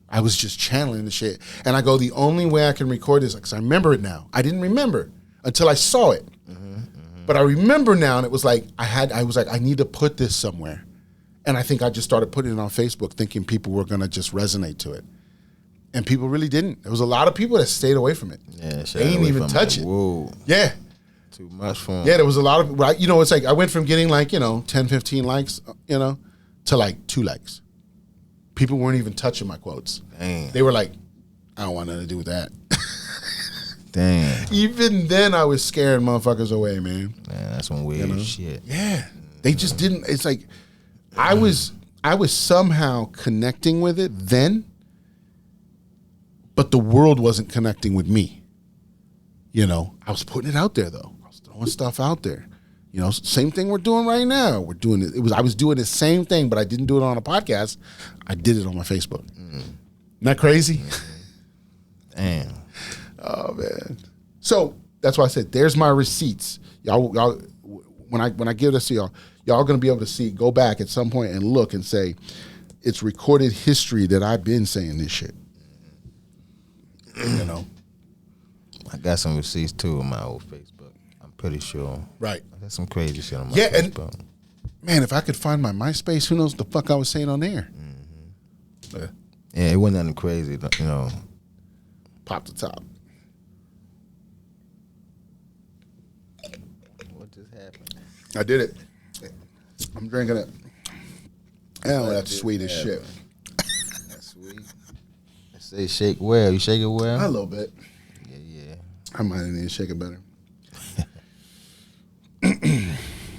I was just channeling the shit. And I go, the only way I can record this, because I remember it now. I didn't remember until I saw it. But I remember now, and it was like, I was like, I need to put this somewhere. And I think I just started putting it on Facebook thinking people were going to just resonate to it. And people really didn't. There was a lot of people that stayed away from it. Yeah, they didn't even touch it. Whoa. Yeah. Too much fun. Yeah, there was a lot of, it's like I went from getting 10, 15 likes, to like 2 likes. People weren't even touching my quotes. Damn. They were like, I don't want nothing to do with that. Damn. Even then, I was scaring motherfuckers away, man. Man, that's some weird shit. Yeah. They just didn't, it's like, I was somehow connecting with it then, but the world wasn't connecting with me. I was putting it out there though. I was throwing stuff out there. Same thing we're doing right now. We're doing it. I was doing the same thing, but I didn't do it on a podcast. I did it on my Facebook. Isn't that crazy? Damn. Oh man. So that's why I said, there's my receipts. Y'all when I give this to y'all gonna be able to see, go back at some point and look and say, it's recorded history that I've been saying this shit. I got some receipts too on my old Facebook. I'm pretty sure. Right. I got some crazy shit on my And Facebook. man, if I could find my MySpace, who knows what the fuck I was saying on there? Yeah, it wasn't nothing crazy, Pop the top. What just happened? I did it. I'm drinking it. Oh, that's sweet as shit. That's sweet. Let's say shake well. You shake it well? A little bit. Yeah. I might need to shake it better.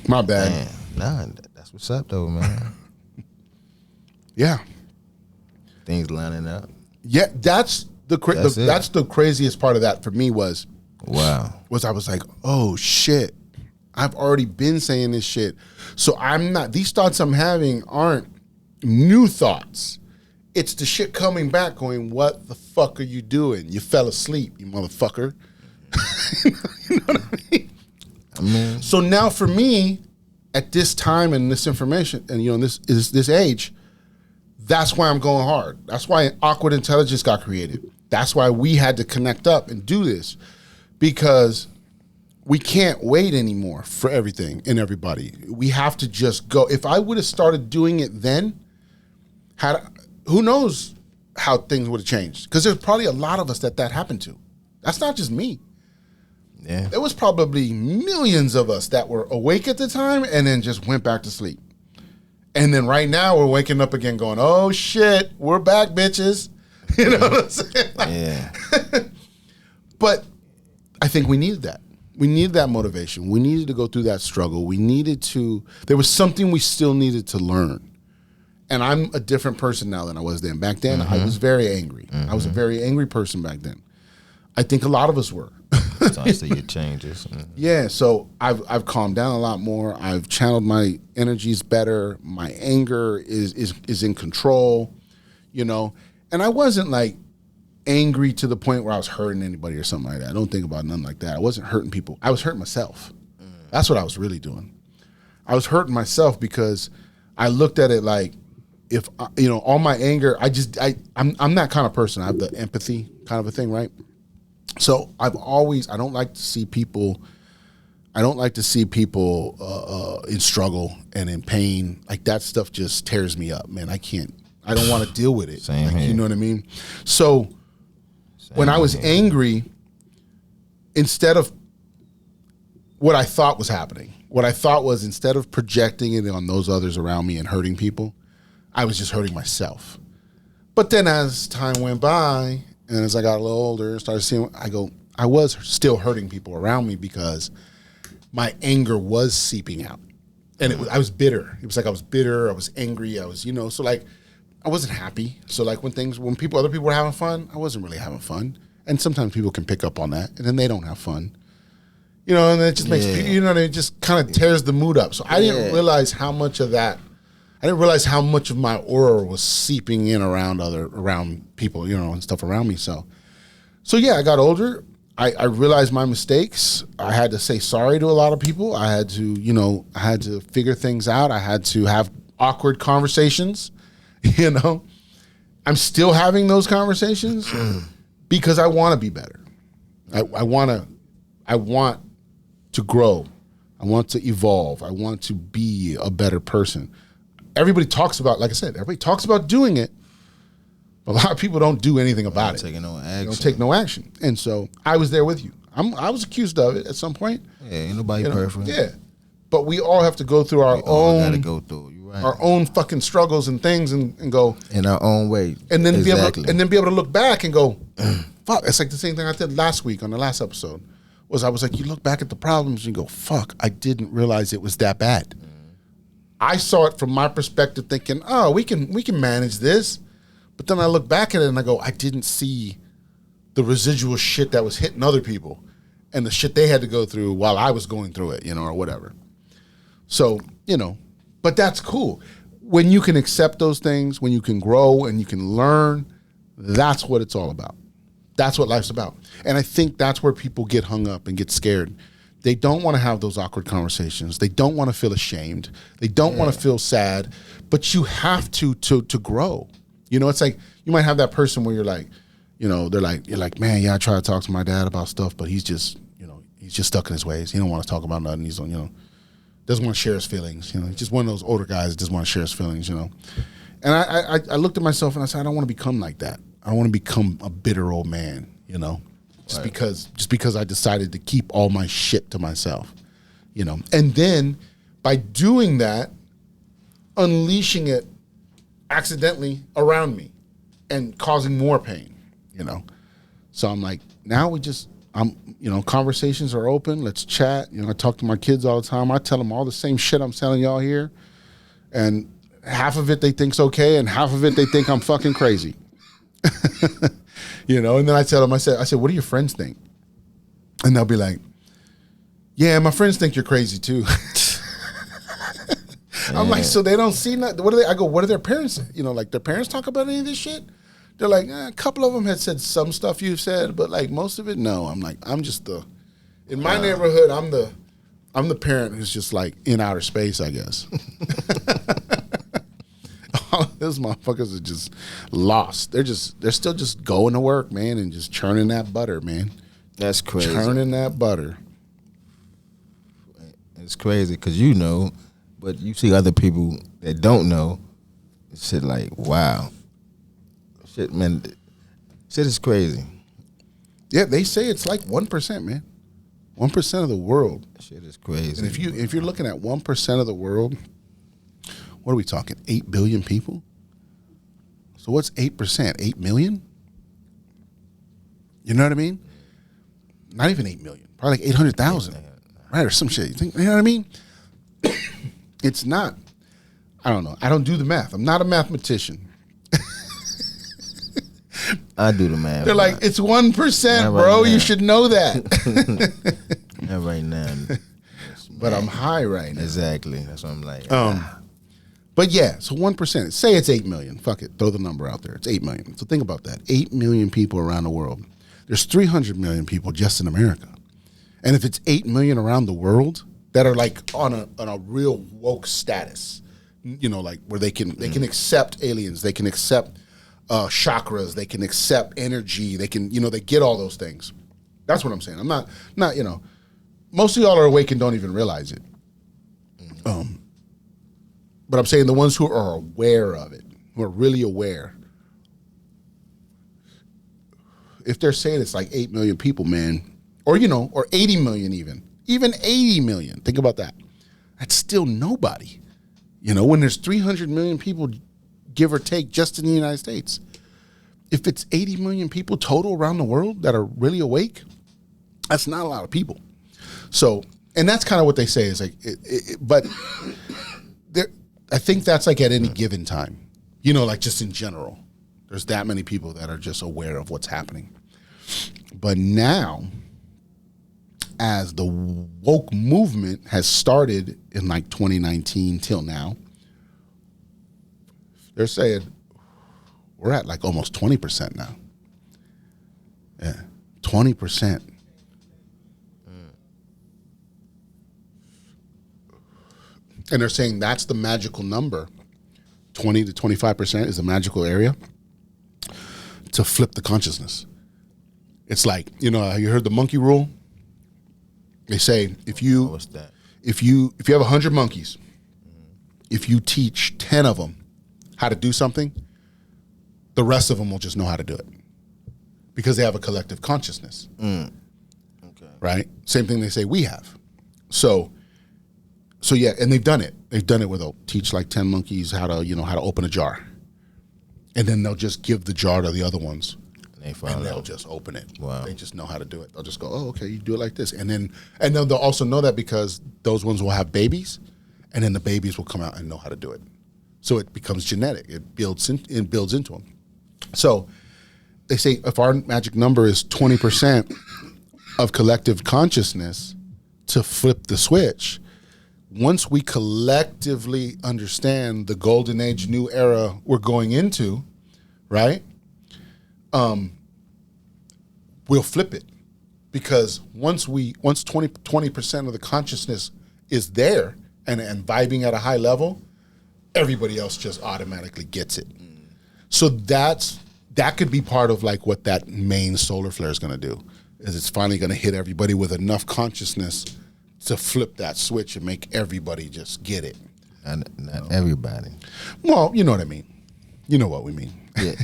My bad. Man, nah, that's what's up though, man. Yeah. Things lining up. Yeah, that's the craziest part of that for me was Wow. I was like, oh shit, I've already been saying this shit. So these thoughts I'm having aren't new thoughts. It's the shit coming back going, what the fuck are you doing? You fell asleep, you motherfucker. You know what I mean? So now for me, at this time and this information, and this age, that's why I'm going hard. That's why Awkward Intelligence got created. That's why we had to connect up and do this. because we can't wait anymore for everything and everybody. We have to just go. If I would have started doing it then, who knows how things would have changed? Because there's probably a lot of us that happened to. That's not just me. Yeah. There was probably millions of us that were awake at the time and then just went back to sleep. And then right now we're waking up again going, oh shit, we're back, bitches. You know what I'm saying? Yeah. But I think we needed that. We needed that motivation. We needed to go through that struggle. There was something we still needed to learn. And I'm a different person now than I was then. Back then, I was very angry. I was a very angry person back then. I think a lot of us were. So I see your changes. Yeah, so I've calmed down a lot more. I've channeled my energies better. My anger is in control, you know. And I wasn't like angry to the point where I was hurting anybody or something like that. I don't think about nothing like that. I wasn't hurting people. I was hurting myself. That's what I was really doing. I was hurting myself because I looked at it like, if you know, all my anger, I'm that kind of person. I have the empathy kind of a thing, right? So I don't like to see people in struggle and in pain. Like that stuff just tears me up, man. I don't want to deal with it. Same like, here. you know what I mean? So when I was angry, instead of what I thought was happening, instead of projecting it on those others around me and hurting people, I was just hurting myself. But then as time went by, and as I got a little older, started seeing, I was still hurting people around me because my anger was seeping out. And I was bitter. It was like I was bitter, I was angry, I was, so like, I wasn't happy. So like when other people were having fun, I wasn't really having fun. And sometimes people can pick up on that, and then they don't have fun. And it just makes people, it just kind of tears the mood up. So I didn't realize how much of my aura was seeping in around people, and stuff around me. So yeah, I got older. I realized my mistakes. I had to say sorry to a lot of people. I had to figure things out. I had to have awkward conversations. I'm still having those conversations because I want to be better. I want to grow. I want to evolve. I want to be a better person. Everybody talks about, like I said, everybody talks about doing it, but a lot of people don't do anything about it. Taking no action. Don't take no action. And so I was there with you. I was accused of it at some point. Yeah, ain't nobody perfect. Yeah. But we all have to go through our own fucking struggles and things and go in our own way. And then be able to look back and go, fuck. It's like the same thing I did last week on the last episode. I was like, you look back at the problems and you go, fuck, I didn't realize it was that bad. I saw it from my perspective thinking, oh, we can manage this. But then I look back at it and I go, I didn't see the residual shit that was hitting other people and the shit they had to go through while I was going through it, or whatever. So, but that's cool. When you can accept those things, when you can grow and you can learn, that's what it's all about. That's what life's about. And I think that's where people get hung up and get scared. They don't want to have those awkward conversations. They don't want to feel ashamed. They don't want to feel sad. But you have to grow. It's like you might have that person where you're like, you're like, man, yeah, I try to talk to my dad about stuff, but he's just stuck in his ways. He don't want to talk about nothing. He's doesn't want to share his feelings. He's just one of those older guys that doesn't want to share his feelings. And I looked at myself and I said, I don't want to become like that. I don't want to become a bitter old man. Just because I decided to keep all my shit to myself, and then by doing that, unleashing it accidentally around me and causing more pain, So I'm like, now conversations are open. Let's chat. I talk to my kids all the time. I tell them all the same shit I'm telling y'all here. And half of it they think's okay. And half of it they think I'm fucking crazy. And then I tell them, I said, what do your friends think? And they'll be like, yeah, my friends think you're crazy too. I'm like, so they don't see nothing. What do their parents say? Like their parents talk about any of this shit? They're like, a couple of them had said some stuff you've said, but like most of it, no. I'm like, in my neighborhood, I'm the parent who's just like in outer space, I guess. All those motherfuckers are just lost. They're still just going to work, man, and just churning that butter, man. That's crazy. Churning that butter. It's crazy because but you see other people that don't know. Shit like, wow. Shit, man. Shit is crazy. Yeah, they say it's like 1%, man. 1% of the world. Shit is crazy. And if you're looking at 1% of the world, what are we talking? 8 billion people? So what's 8%? 8 million? You know what I mean? Not even 8 million. Probably like 800,000. Right, or some shit. You know what I mean? It's not. I don't know. I don't do the math. I'm not a mathematician. I do the math. They're like, it's 1%, bro. Right, you should know that. Not right now. But I'm high right now. Exactly. That's what I'm like. But yeah, so 1%. Say it's 8 million. Fuck it. Throw the number out there. It's 8 million. So think about that. 8 million people around the world. There's 300 million people just in America. And if it's 8 million around the world that are like on a real woke status, like where they can accept aliens, they can accept chakras, they can accept energy, they can, they get all those things. That's what I'm saying. I'm not, most of y'all are awake and don't even realize it. But I'm saying the ones who are aware of it, who are really aware, if they're saying it's like 8 million people, man, or 80 million even 80 million, think about that. That's still nobody. When there's 300 million people, give or take, just in the United States. If it's 80 million people total around the world that are really awake, that's not a lot of people. So, and that's kind of what they say is like, but I think that's like at any given time, like just in general, there's that many people that are just aware of what's happening. But now, as the woke movement has started in like 2019 till now, they're saying we're at like almost 20% now. Yeah, 20%. And they're saying that's the magical number. 20 to 25% is the magical area to flip the consciousness. It's like, you heard the monkey rule? They say if you What's that? if you have 100 monkeys, if you teach 10 of them how to do something, the rest of them will just know how to do it because they have a collective consciousness. Okay. Right? Same thing they say we have. So yeah, and they've done it. They've done it where they'll teach like 10 monkeys how to open a jar. And then they'll just give the jar to the other ones. And they'll just open it. Wow. They just know how to do it. They'll just go, oh, okay, you do it like this. And then they'll also know that because those ones will have babies, and then the babies will come out and know how to do it. So it becomes genetic. It builds into them. So they say if our magic number is 20% of collective consciousness to flip the switch, once we collectively understand the golden age, new era we're going into, right? We'll flip it, because once 20% of the consciousness is there and vibing at a high level, everybody else just automatically gets it. So that could be part of like what that main solar flare is going to do, is it's finally going to hit everybody with enough consciousness to flip that switch and make everybody just get it. Not everybody. Well, you know what I mean. You know what we mean.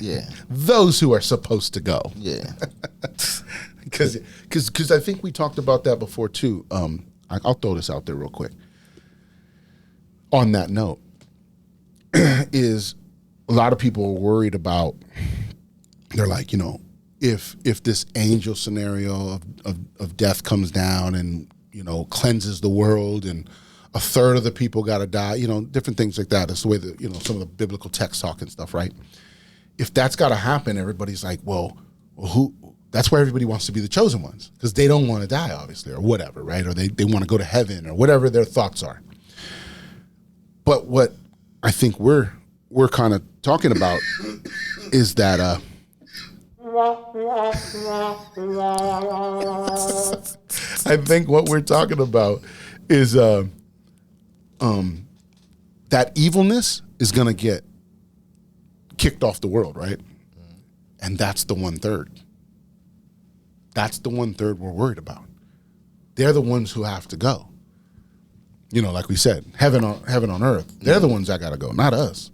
Yeah. Those who are supposed to go. Yeah. Because I think we talked about that before too. I'll throw this out there real quick. On that note, is a lot of people are worried about, they're like, if this angel scenario of death comes down and, cleanses the world and a third of the people got to die, different things like that. That's the way that, some of the biblical texts talk and stuff, right? If that's got to happen, everybody's like, well, who? That's why everybody wants to be the chosen ones, because they don't want to die, obviously, or whatever, right? Or they want to go to heaven or whatever their thoughts are. But what I think we're kind of talking about is that I think what we're talking about is that evilness is going to get kicked off the world, right? And that's the 1/3. That's the 1/3 we're worried about. They're the ones who have to go. You know, like we said, heaven on earth. They're the ones that got to go, not us.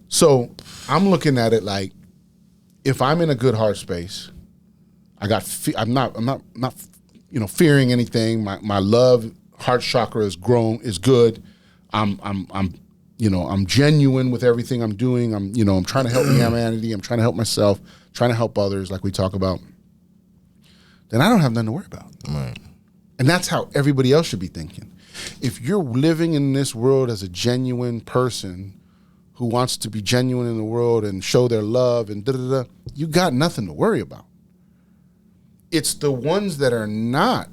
So I'm looking at it like, if I'm in a good heart space, I'm not fearing anything. My love heart chakra is good. I'm genuine with everything I'm doing. I'm trying to help humanity. I'm trying to help myself, trying to help others, like we talk about. Then I don't have nothing to worry about. Right. And that's how everybody else should be thinking. If you're living in this world as a genuine person who wants to be genuine in the world and show their love and you got nothing to worry about. It's the ones that are not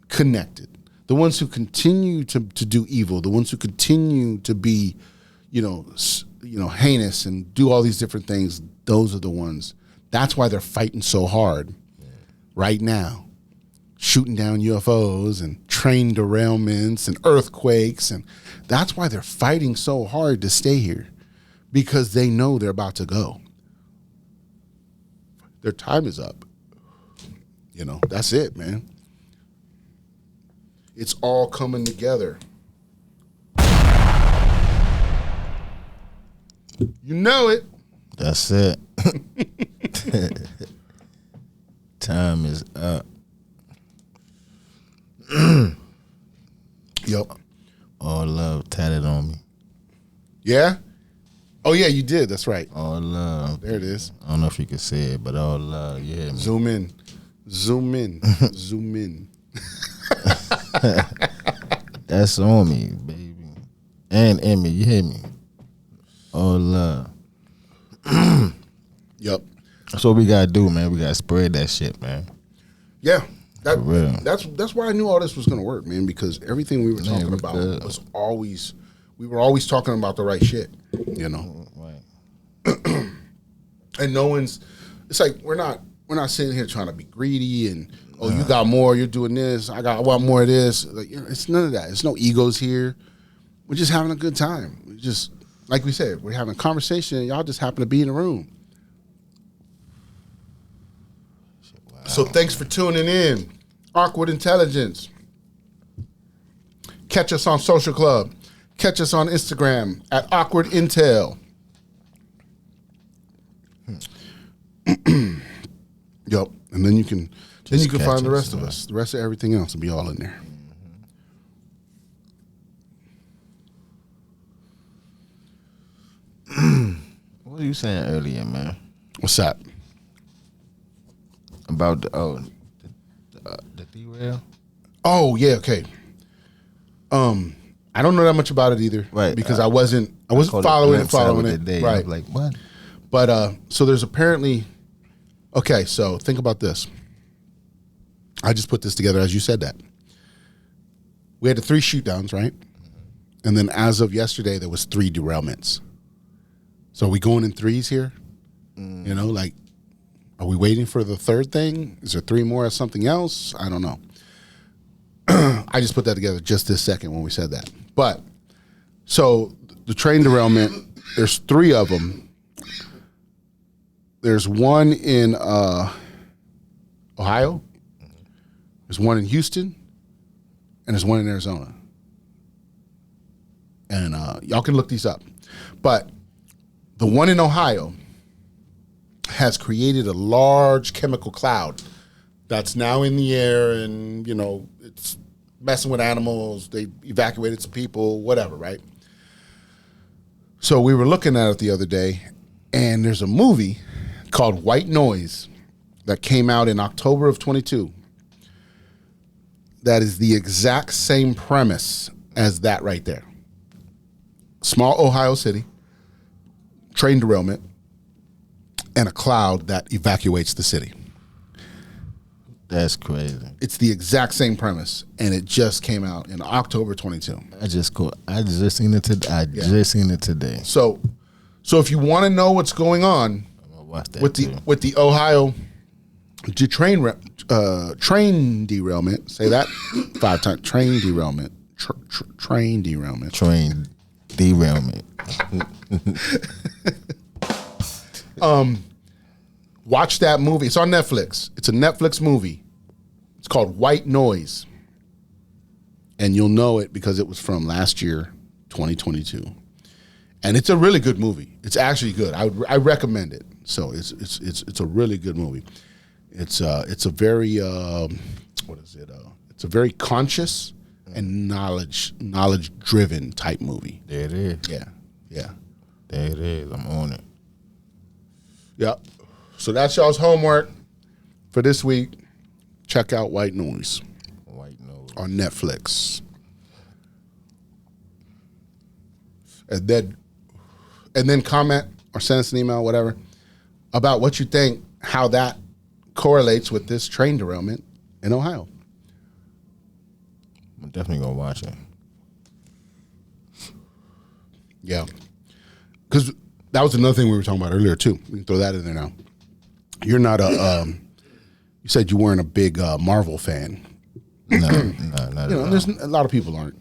connected, the ones who continue to do evil, the ones who continue to be, heinous and do all these different things. Those are the ones. That's why they're fighting so hard right now, shooting down UFOs and train derailments and earthquakes. And that's why they're fighting so hard to stay here, because they know they're about to go. Their time is up. That's it, man. It's all coming together. You know it. That's it. Time is up. Yep. All love tatted on me. Yeah? Oh, yeah, you did. That's right. All love. There it is. I don't know if you can say it, but all love. You hear me? Zoom in. Zoom in. Zoom in. That's on me, baby. And in me. You hear me? All love. Yep. That's what we gotta do, man. We gotta spread that shit, man. Yeah. For real. That's why I knew all this was going to work, man, because everything we were talking about was always, we were always talking about the right shit, Right. And no one's, it's like, we're not sitting here trying to be greedy and, you got more, you're doing this, I want more of this. Like, it's none of that. There's no egos here. We're just having a good time. We just, like we said, we're having a conversation and y'all just happen to be in the room. Wow. So thanks for tuning in. Awkward Intelligence. Catch us on Social Club. Catch us on Instagram at AwkwardIntel. Yep. And then you can find the rest of us. The rest of everything else will be all in there. What were you saying earlier, man? What's that? About the derail? Oh, yeah, okay. I don't know that much about it either. Right. Because I wasn't following it. Today. Right. I was like, what? But so there's apparently, okay, so think about this. I just put this together as you said that. We had the 3 shoot downs, right? And then as of yesterday, there was 3 derailments. So are we going in 3s here? Like, are we waiting for the 3rd thing? Is there 3 more as something else? I don't know. I just put that together just this second when we said that. But, so the train derailment, there's 3 of them. There's one in Ohio. There's one in Houston. And there's one in Arizona. And y'all can look these up. But the one in Ohio has created a large chemical cloud that's now in the air, and, it's messing with animals. They evacuated some people, whatever, right? So we were looking at it the other day, and there's a movie called White Noise that came out in October of 22. That is the exact same premise as that right there. Small Ohio city, train derailment, and a cloud that evacuates the city. That's crazy. It's the exact same premise, and it just came out in October 22. I just seen it today. Just seen it today. So if you want to know what's going on Watch that with the Ohio train derailment, say that 5 times. Train derailment. Train derailment. Train derailment. Watch that movie. It's on Netflix. It's a Netflix movie. It's called White Noise. And you'll know it because it was from last year, 2022. And it's a really good movie. It's actually good. I recommend it. So it's a really good movie. It's a very what is it? It's a very conscious and knowledge driven type movie. There it is. Yeah. There it is. I'm on it. Yeah. So that's y'all's homework for this week. Check out White Noise. White Noise. On Netflix. And then comment or send us an email, whatever, about what you think, how that correlates with this train derailment in Ohio. I'm definitely going to watch it. Yeah. Because that was another thing we were talking about earlier, too. We can throw that in there now. You're not you said you weren't a big Marvel fan. No, not at all. There's a lot of people aren't.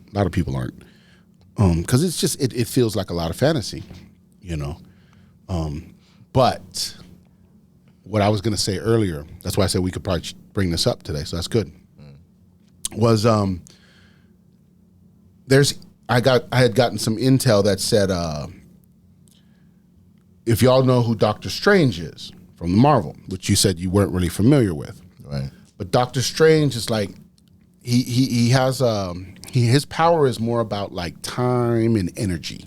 Because it's just, it feels like a lot of fantasy, But what I was going to say earlier, that's why I said we could probably bring this up today, so that's good, was I had gotten some intel that said, if y'all know who Doctor Strange is from the Marvel, which you said you weren't really familiar with. Right. But Doctor Strange is like, he has his power is more about like time and energy,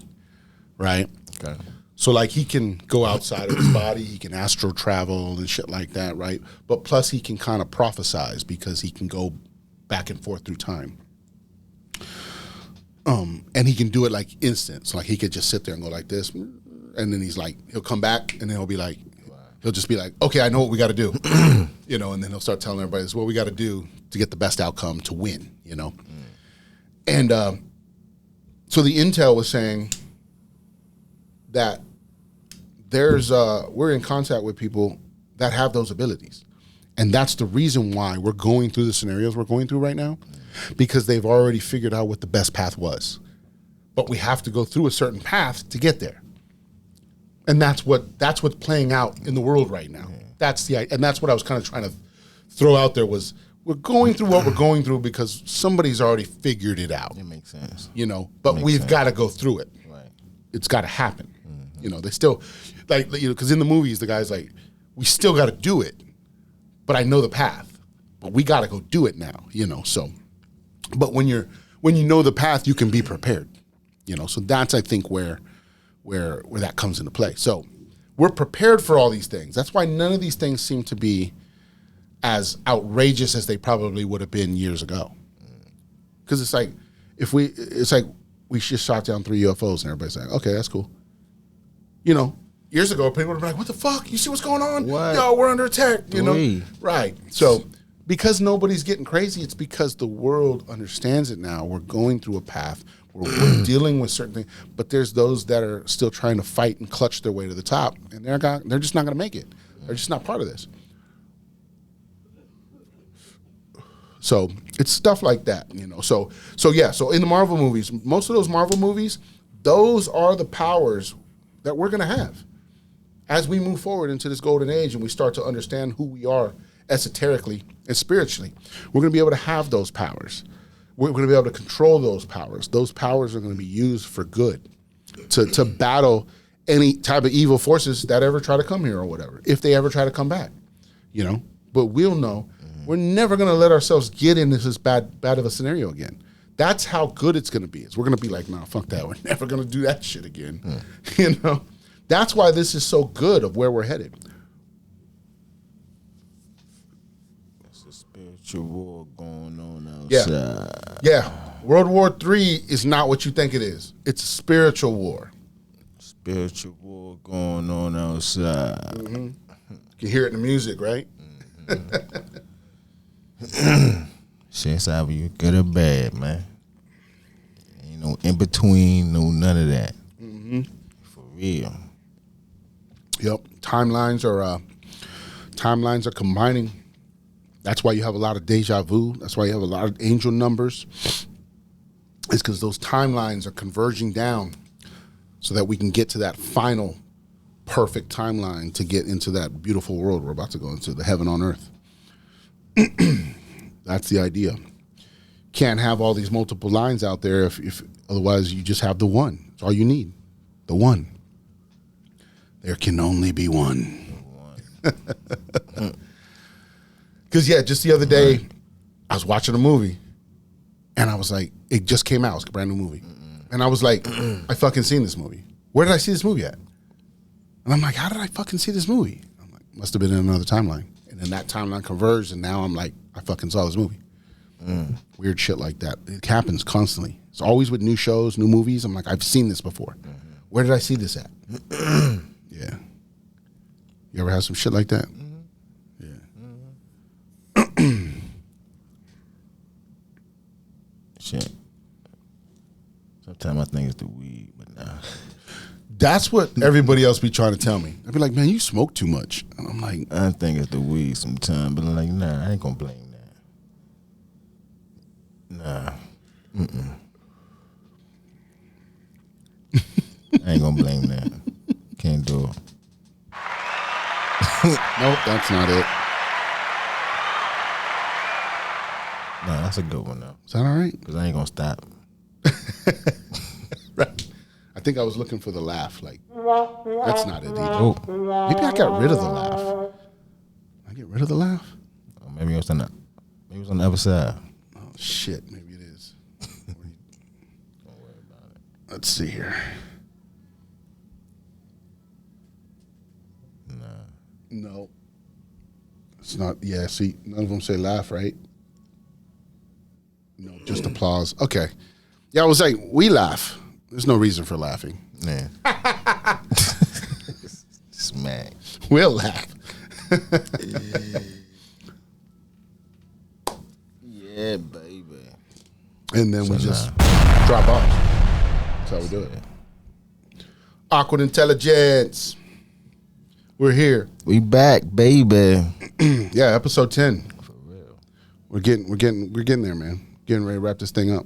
right? Okay. So like he can go outside of his body, he can astral travel and shit like that, right? But plus he can kind of prophesize because he can go back and forth through time. And he can do it like instant. So like he could just sit there and go like this, and then he'll come back and then he'll be like, he'll just be like, okay, I know what we got to do, and then he'll start telling everybody, this is what we got to do to get the best outcome to win, And so the intel was saying that we're in contact with people that have those abilities. And that's the reason why we're going through the scenarios we're going through right now, because they've already figured out what the best path was. But we have to go through a certain path to get there. And that's what's playing out in the world right now. And that's what I was kind of trying to throw out there was, we're going through what we're going through because somebody's already figured it out. It makes sense. But we've got to go through it. Right. It's got to happen. They still, because in the movies, the guy's like, we still got to do it, but I know the path, but we got to go do it now, so. But when you know the path, you can be prepared, so that's, I think, where that comes into play. So we're prepared for all these things. That's why none of these things seem to be as outrageous as they probably would have been years ago. Because it's like we just shot down 3 UFOs and everybody's like, okay, that's cool. Years ago, people would have been like, what the fuck? You see what's going on? What? Yo, we're under attack, Right. So because nobody's getting crazy, it's because the world understands it now. We're going through a path. We're dealing with certain things. But there's those that are still trying to fight and clutch their way to the top, and they're just not going to make it. They're just not part of this. So it's stuff like that, So in the Marvel movies, most of those Marvel movies, those are the powers that we're going to have as we move forward into this golden age and we start to understand who we are esoterically and spiritually. We're going to be able to have those powers. We're going to be able to control those powers. Those powers are going to be used for good to battle any type of evil forces that ever try to come here or whatever, if they ever try to come back, But we'll know we're never going to let ourselves get into this bad of a scenario again. That's how good it's going to be. We're going to be like, nah, fuck that. We're never going to do that shit again. That's why this is so good of where we're headed. It's a spiritual war going on outside. Yeah. World War III is not what you think it is. It's a spiritual war. Spiritual war going on outside. Mm-hmm. You can hear it in the music, right? Shit's either you good or bad, man. Ain't no in between, no none of that. Mm-hmm. For real. Yep. Timelines are combining. That's why you have a lot of deja vu. That's why you have a lot of angel numbers. It's because those timelines are converging down so that we can get to that final perfect timeline to get into that beautiful world we're about to go into, the heaven on earth. That's the idea. Can't have all these multiple lines out there if otherwise you just have the one. It's all you need. The one. There can only be one. Because, yeah, just the other day, I was watching a movie, and I was like, it just came out. It's a brand new movie. And I was like, I fucking seen this movie. Where did I see this movie at? And I'm like, how did I fucking see this movie? I'm like, must have been in another timeline. And then that timeline converged, and now I'm like, I fucking saw this movie. Weird shit like that. It happens constantly. It's always with new shows, new movies. I'm like, I've seen this before. Where did I see this at? Yeah. You ever have some shit like that? Yeah. Shit. Sometimes I think it's the weed, but nah. That's what everybody else be trying to tell me. I'd be like, man, you smoke too much. And I'm like, I think it's the weed sometimes, but I'm like, nah, I ain't gonna blame that. Nah. I ain't gonna blame that. Can't do it. nope, that's not it. Nah, that's a good one though. Is that all right? Because I ain't gonna stop. Right. I think I was looking for the laugh. Like, that's not it either. Oh, Maybe I got rid of the laugh. I get rid of the laugh? maybe it was on the other side. Oh, shit. Maybe it is. Don't worry about it. Let's see here. Nah. No. It's not. Yeah, see, none of them say laugh, right? No, just applause. Okay. Yeah, I was like, we laugh. There's no reason for laughing. Yeah. Smack. We'll laugh. Yeah, baby. And then we So just drop off. That's how we do it. Awkward Intelligence. We're here. We back, baby. Yeah, episode 10. For real. We're getting there, man. Getting ready to wrap this thing up.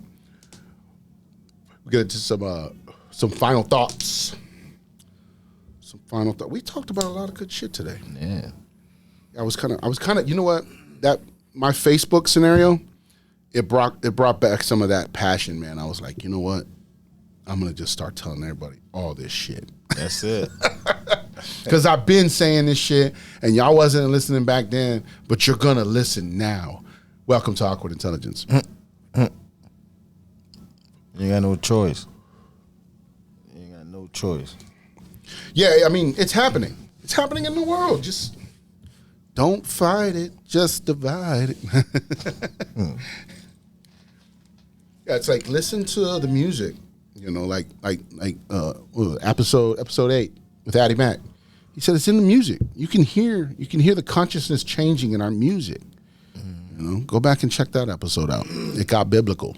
We get into some final thoughts. We talked about a lot of good shit today. Yeah. I was kind of, you know what? That my Facebook scenario, it brought back some of that passion, man. I was like, you know what? I'm gonna just start telling everybody all this shit. That's it. Because I've been saying this shit, and y'all wasn't listening back then, but you're gonna listen now. Welcome to Awkward Intelligence. You ain't got no choice. You ain't got no choice. Yeah, I mean, it's happening. It's happening in the world. Just don't fight it. Just divide it. Yeah, it's like listen to the music. You know, like episode 8 with Addie Mac. He said it's in the music. You can hear the consciousness changing in our music. You know, go back and check that episode out. It got biblical.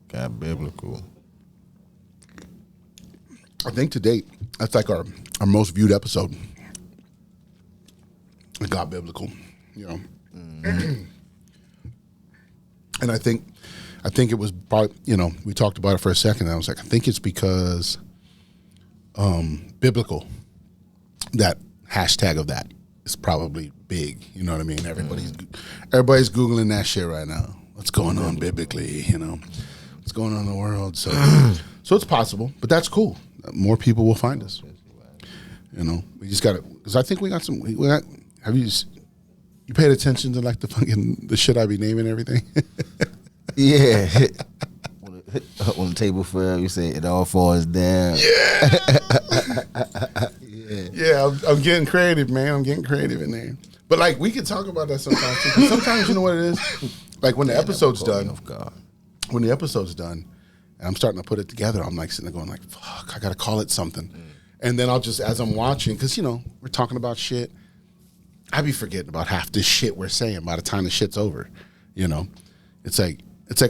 Got biblical. I think to date, that's like our most viewed episode. It got biblical, you know. And I think it was probably, you know, we talked about it for a second, and I was like, I think it's because biblical, that hashtag of that is probably big, you know what I mean? Everybody's Googling that shit right now. What's going on biblically, you know? What's going on in the world? So it's possible, but that's cool. More people will find us. You know, we just got to, because I think we got some, have you paid attention to like the shit I be naming everything? Yeah. On the table for you say it all falls down. Yeah. Yeah. Yeah, I'm getting creative, man. I'm getting creative in there. But like, we can talk about that sometimes too. 'Cause sometimes, you know what it is? Like when the episode's done, when the episode's done, and I'm starting to put it together, I'm like sitting there going like, fuck, I got to call it something. And then I'll just, as I'm watching, because, you know, we're talking about shit, I be forgetting about half this shit we're saying by the time the shit's over, you know? It's like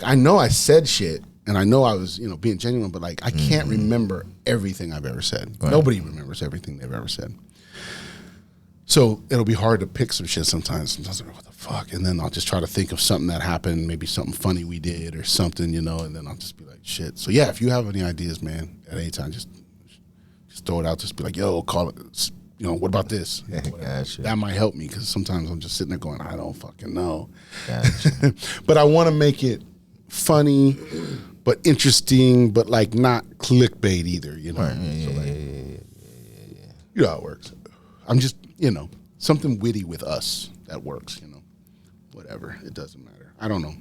I know I said shit, and I know I was, you know, being genuine, but like I can't remember everything I've ever said. Right. Nobody remembers everything they've ever said. So it'll be hard to pick some shit sometimes. Sometimes I'm like, what the fuck? And then I'll just try to think of something that happened, maybe something funny we did or something, you know, and then I'll just be like, shit. So yeah, if you have any ideas, man, at any time, just Just throw it out. Just be like, yo, call it. You know, what about this? You know, Gotcha. That might help me because sometimes I'm just sitting there going, I don't fucking know. Gotcha. But I want to make it funny, but interesting, but like not clickbait either. You know, Right. You know how it works. I'm just, you know, something witty with us that works. You know, whatever. It doesn't matter. I don't know.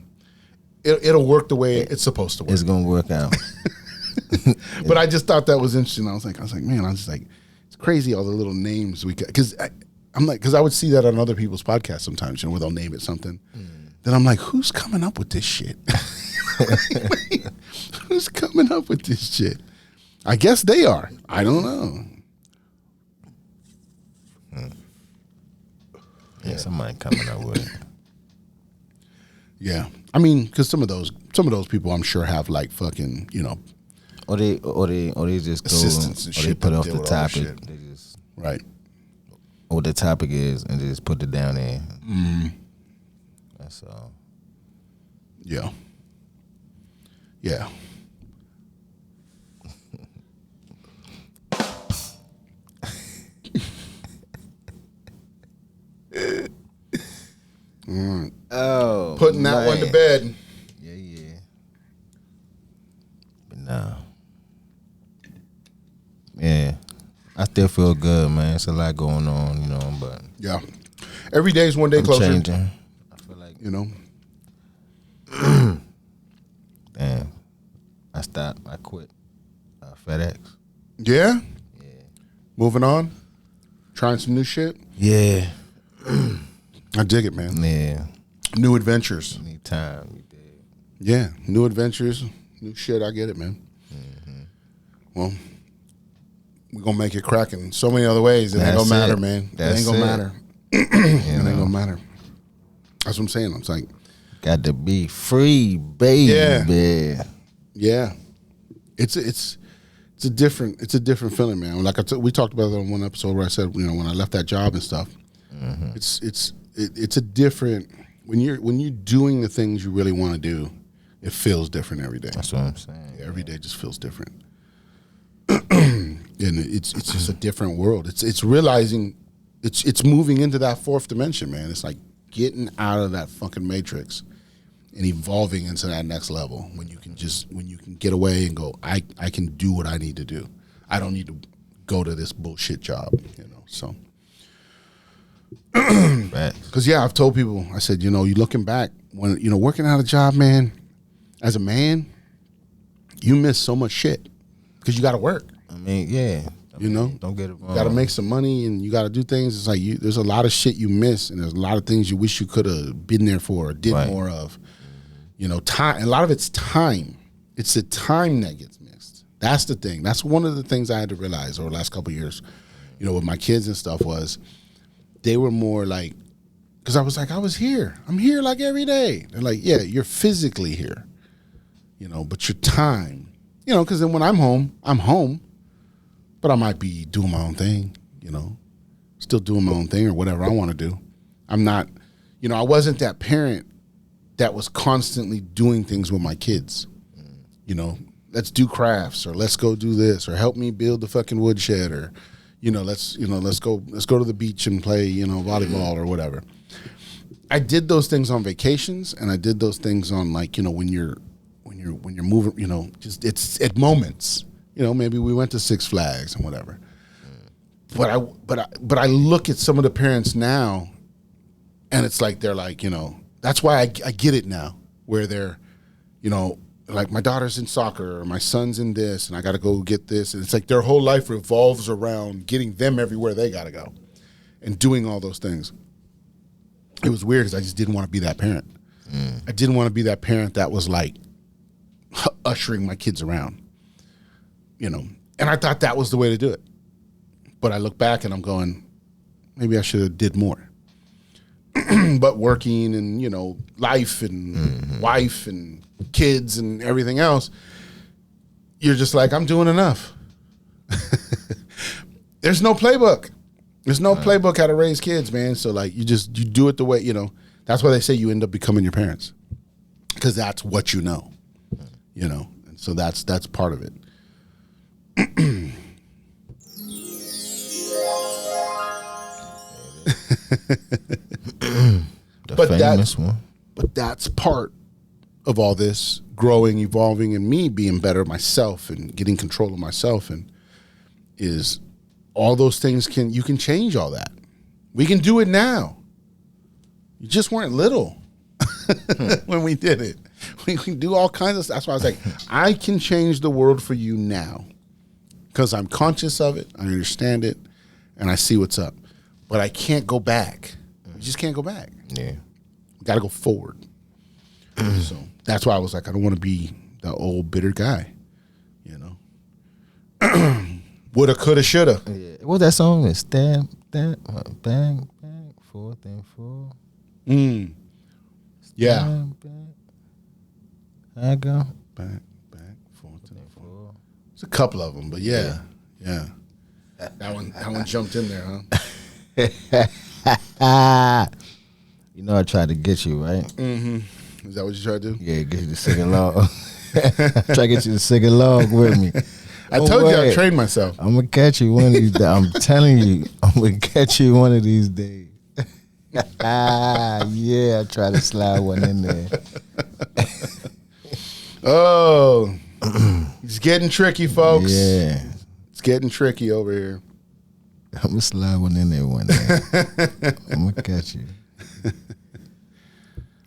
It'll work the way it's supposed to work. It's gonna work out. But I just thought that was interesting. I was like, man, I was just like, it's crazy all the little names we got. Because I would see that on other people's podcasts sometimes, you know, where they'll name it something. Then I'm like, who's coming up with this shit? Who's coming up with this shit? I guess they are. I don't know. Yeah, somebody coming up with it. Yeah, I mean, because some of those people, I'm sure have like fucking, you know, Or they just go assistants and or they shit put that off deal the with all that topic. shit. They just Right. what the topic is and they just put it down there. That's all. Yeah. Yeah. Oh, Putting that one to bed. Yeah. But no. Yeah. I still feel good, man. It's a lot going on, you know, but Yeah. Every day's one day I'm closer. changing. I feel like, You know. damn, I quit FedEx. Yeah. Moving on. Trying some new shit. Yeah. I dig it, man. Yeah. New adventures. Need time. You did. Yeah. New adventures. New shit. I get it, man. Well, we're going to make it crack in so many other ways. It ain't That's going to matter, it. man. That's it ain't going to it. matter. It ain't going to matter. That's what I'm saying. It's like, Got to be free, baby. yeah. It's a different feeling, man. Like we talked about it on one episode where I said, you know, when I left that job and stuff, it's a different when you're doing the things you really want to do. It feels different every day. That's what I'm saying. Every day just feels different, and it's just a different world. It's realizing it's moving into that fourth dimension, man. It's like getting out of that fucking matrix and evolving into that next level when you can get away and go, I can do what I need to do. I don't need to go to this bullshit job, you know. So, because I've told people, I said, you know, you looking back when you know working out a job, man. As a man, you miss so much shit because you got to work. I mean, yeah. You know, Don't get it wrong. You got to make some money and you got to do things. It's like there's a lot of shit you miss, and there's a lot of things you wish you could have been there for or did more of. You know, time. A lot of it's time. It's the time that gets missed. That's the thing. That's one of the things I had to realize over the last couple of years. You know, with my kids and stuff was they were more like, because I was like, I was here. I'm here like every day. They're like, yeah, you're physically here. You know, but your time. You know, because then when I'm home. But I might be doing my own thing, you know, still doing my own thing or whatever I want to do. I'm not, you know, I wasn't that parent that was constantly doing things with my kids. You know, let's do crafts or let's go do this or help me build the fucking woodshed or, you know, let's go to the beach and play, you know, volleyball or whatever. I did those things on vacations and I did those things on like, you know, when you're moving, you know, just it's at moments. You know, maybe we went to Six Flags and whatever. But I look at some of the parents now, and it's like they're like, you know, that's why I get it now, where they're, you know, like my daughter's in soccer or my son's in this, and I got to go get this, and it's like their whole life revolves around getting them everywhere they got to go, and doing all those things. It was weird because I just didn't want to be that parent. I didn't want to be that parent that was like ushering my kids around. You know, and I thought that was the way to do it. But I look back and I'm going, maybe I should have did more. But working and, you know, life and wife and kids and everything else, you're just like, I'm doing enough. There's no playbook. There's no playbook how to raise kids, man. So like you do it the way, you know, that's why they say you end up becoming your parents. Because that's what you know. You know. And so that's part of it. The But famous one. But that's part of all this growing, evolving, and me being better myself and getting control of myself. And is all those things you can change all that. We can do it now. You just weren't little when we did it. We can do all kinds of stuff. That's why I was like, I can change the world for you now because I'm conscious of it, I understand it, and I see what's up. But I can't go back. You just can't go back. Yeah. Got to go forward. So that's why I was like, I don't want to be the old bitter guy, you know. Woulda, coulda, shoulda. Yeah. What that song is? Bang, bang, 4 and 4. Yeah. Bang, bang. I go. Back, 4 and 4. There's a couple of them, but yeah. That one jumped in there, huh? You know I tried to get you, right? Mm-hmm. Is that what you tried to do? Yeah, get you to sing along. Try to get you to sing along with me. I told you I trained myself. I'm gonna catch you one of these days. I'm telling you, I'm gonna catch you one of these days. Yeah, I try to slide one in there. Oh, it's getting tricky, folks. Yeah, it's getting tricky over here. I'm gonna slide one in there one day. I'm gonna catch you.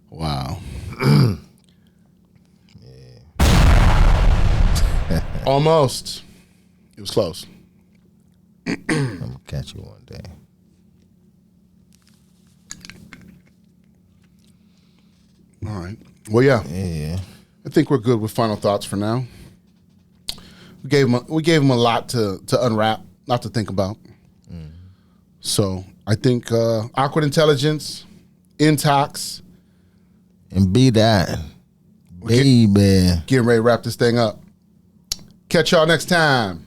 Wow. Almost. It was close. I'm gonna catch you one day. All right. Well, yeah. Yeah. I think we're good with final thoughts for now. We gave him a lot to unwrap, not to think about. So I think Awkward Intelligence, Intox, And BDot, baby. getting ready to wrap this thing up. Catch y'all next time.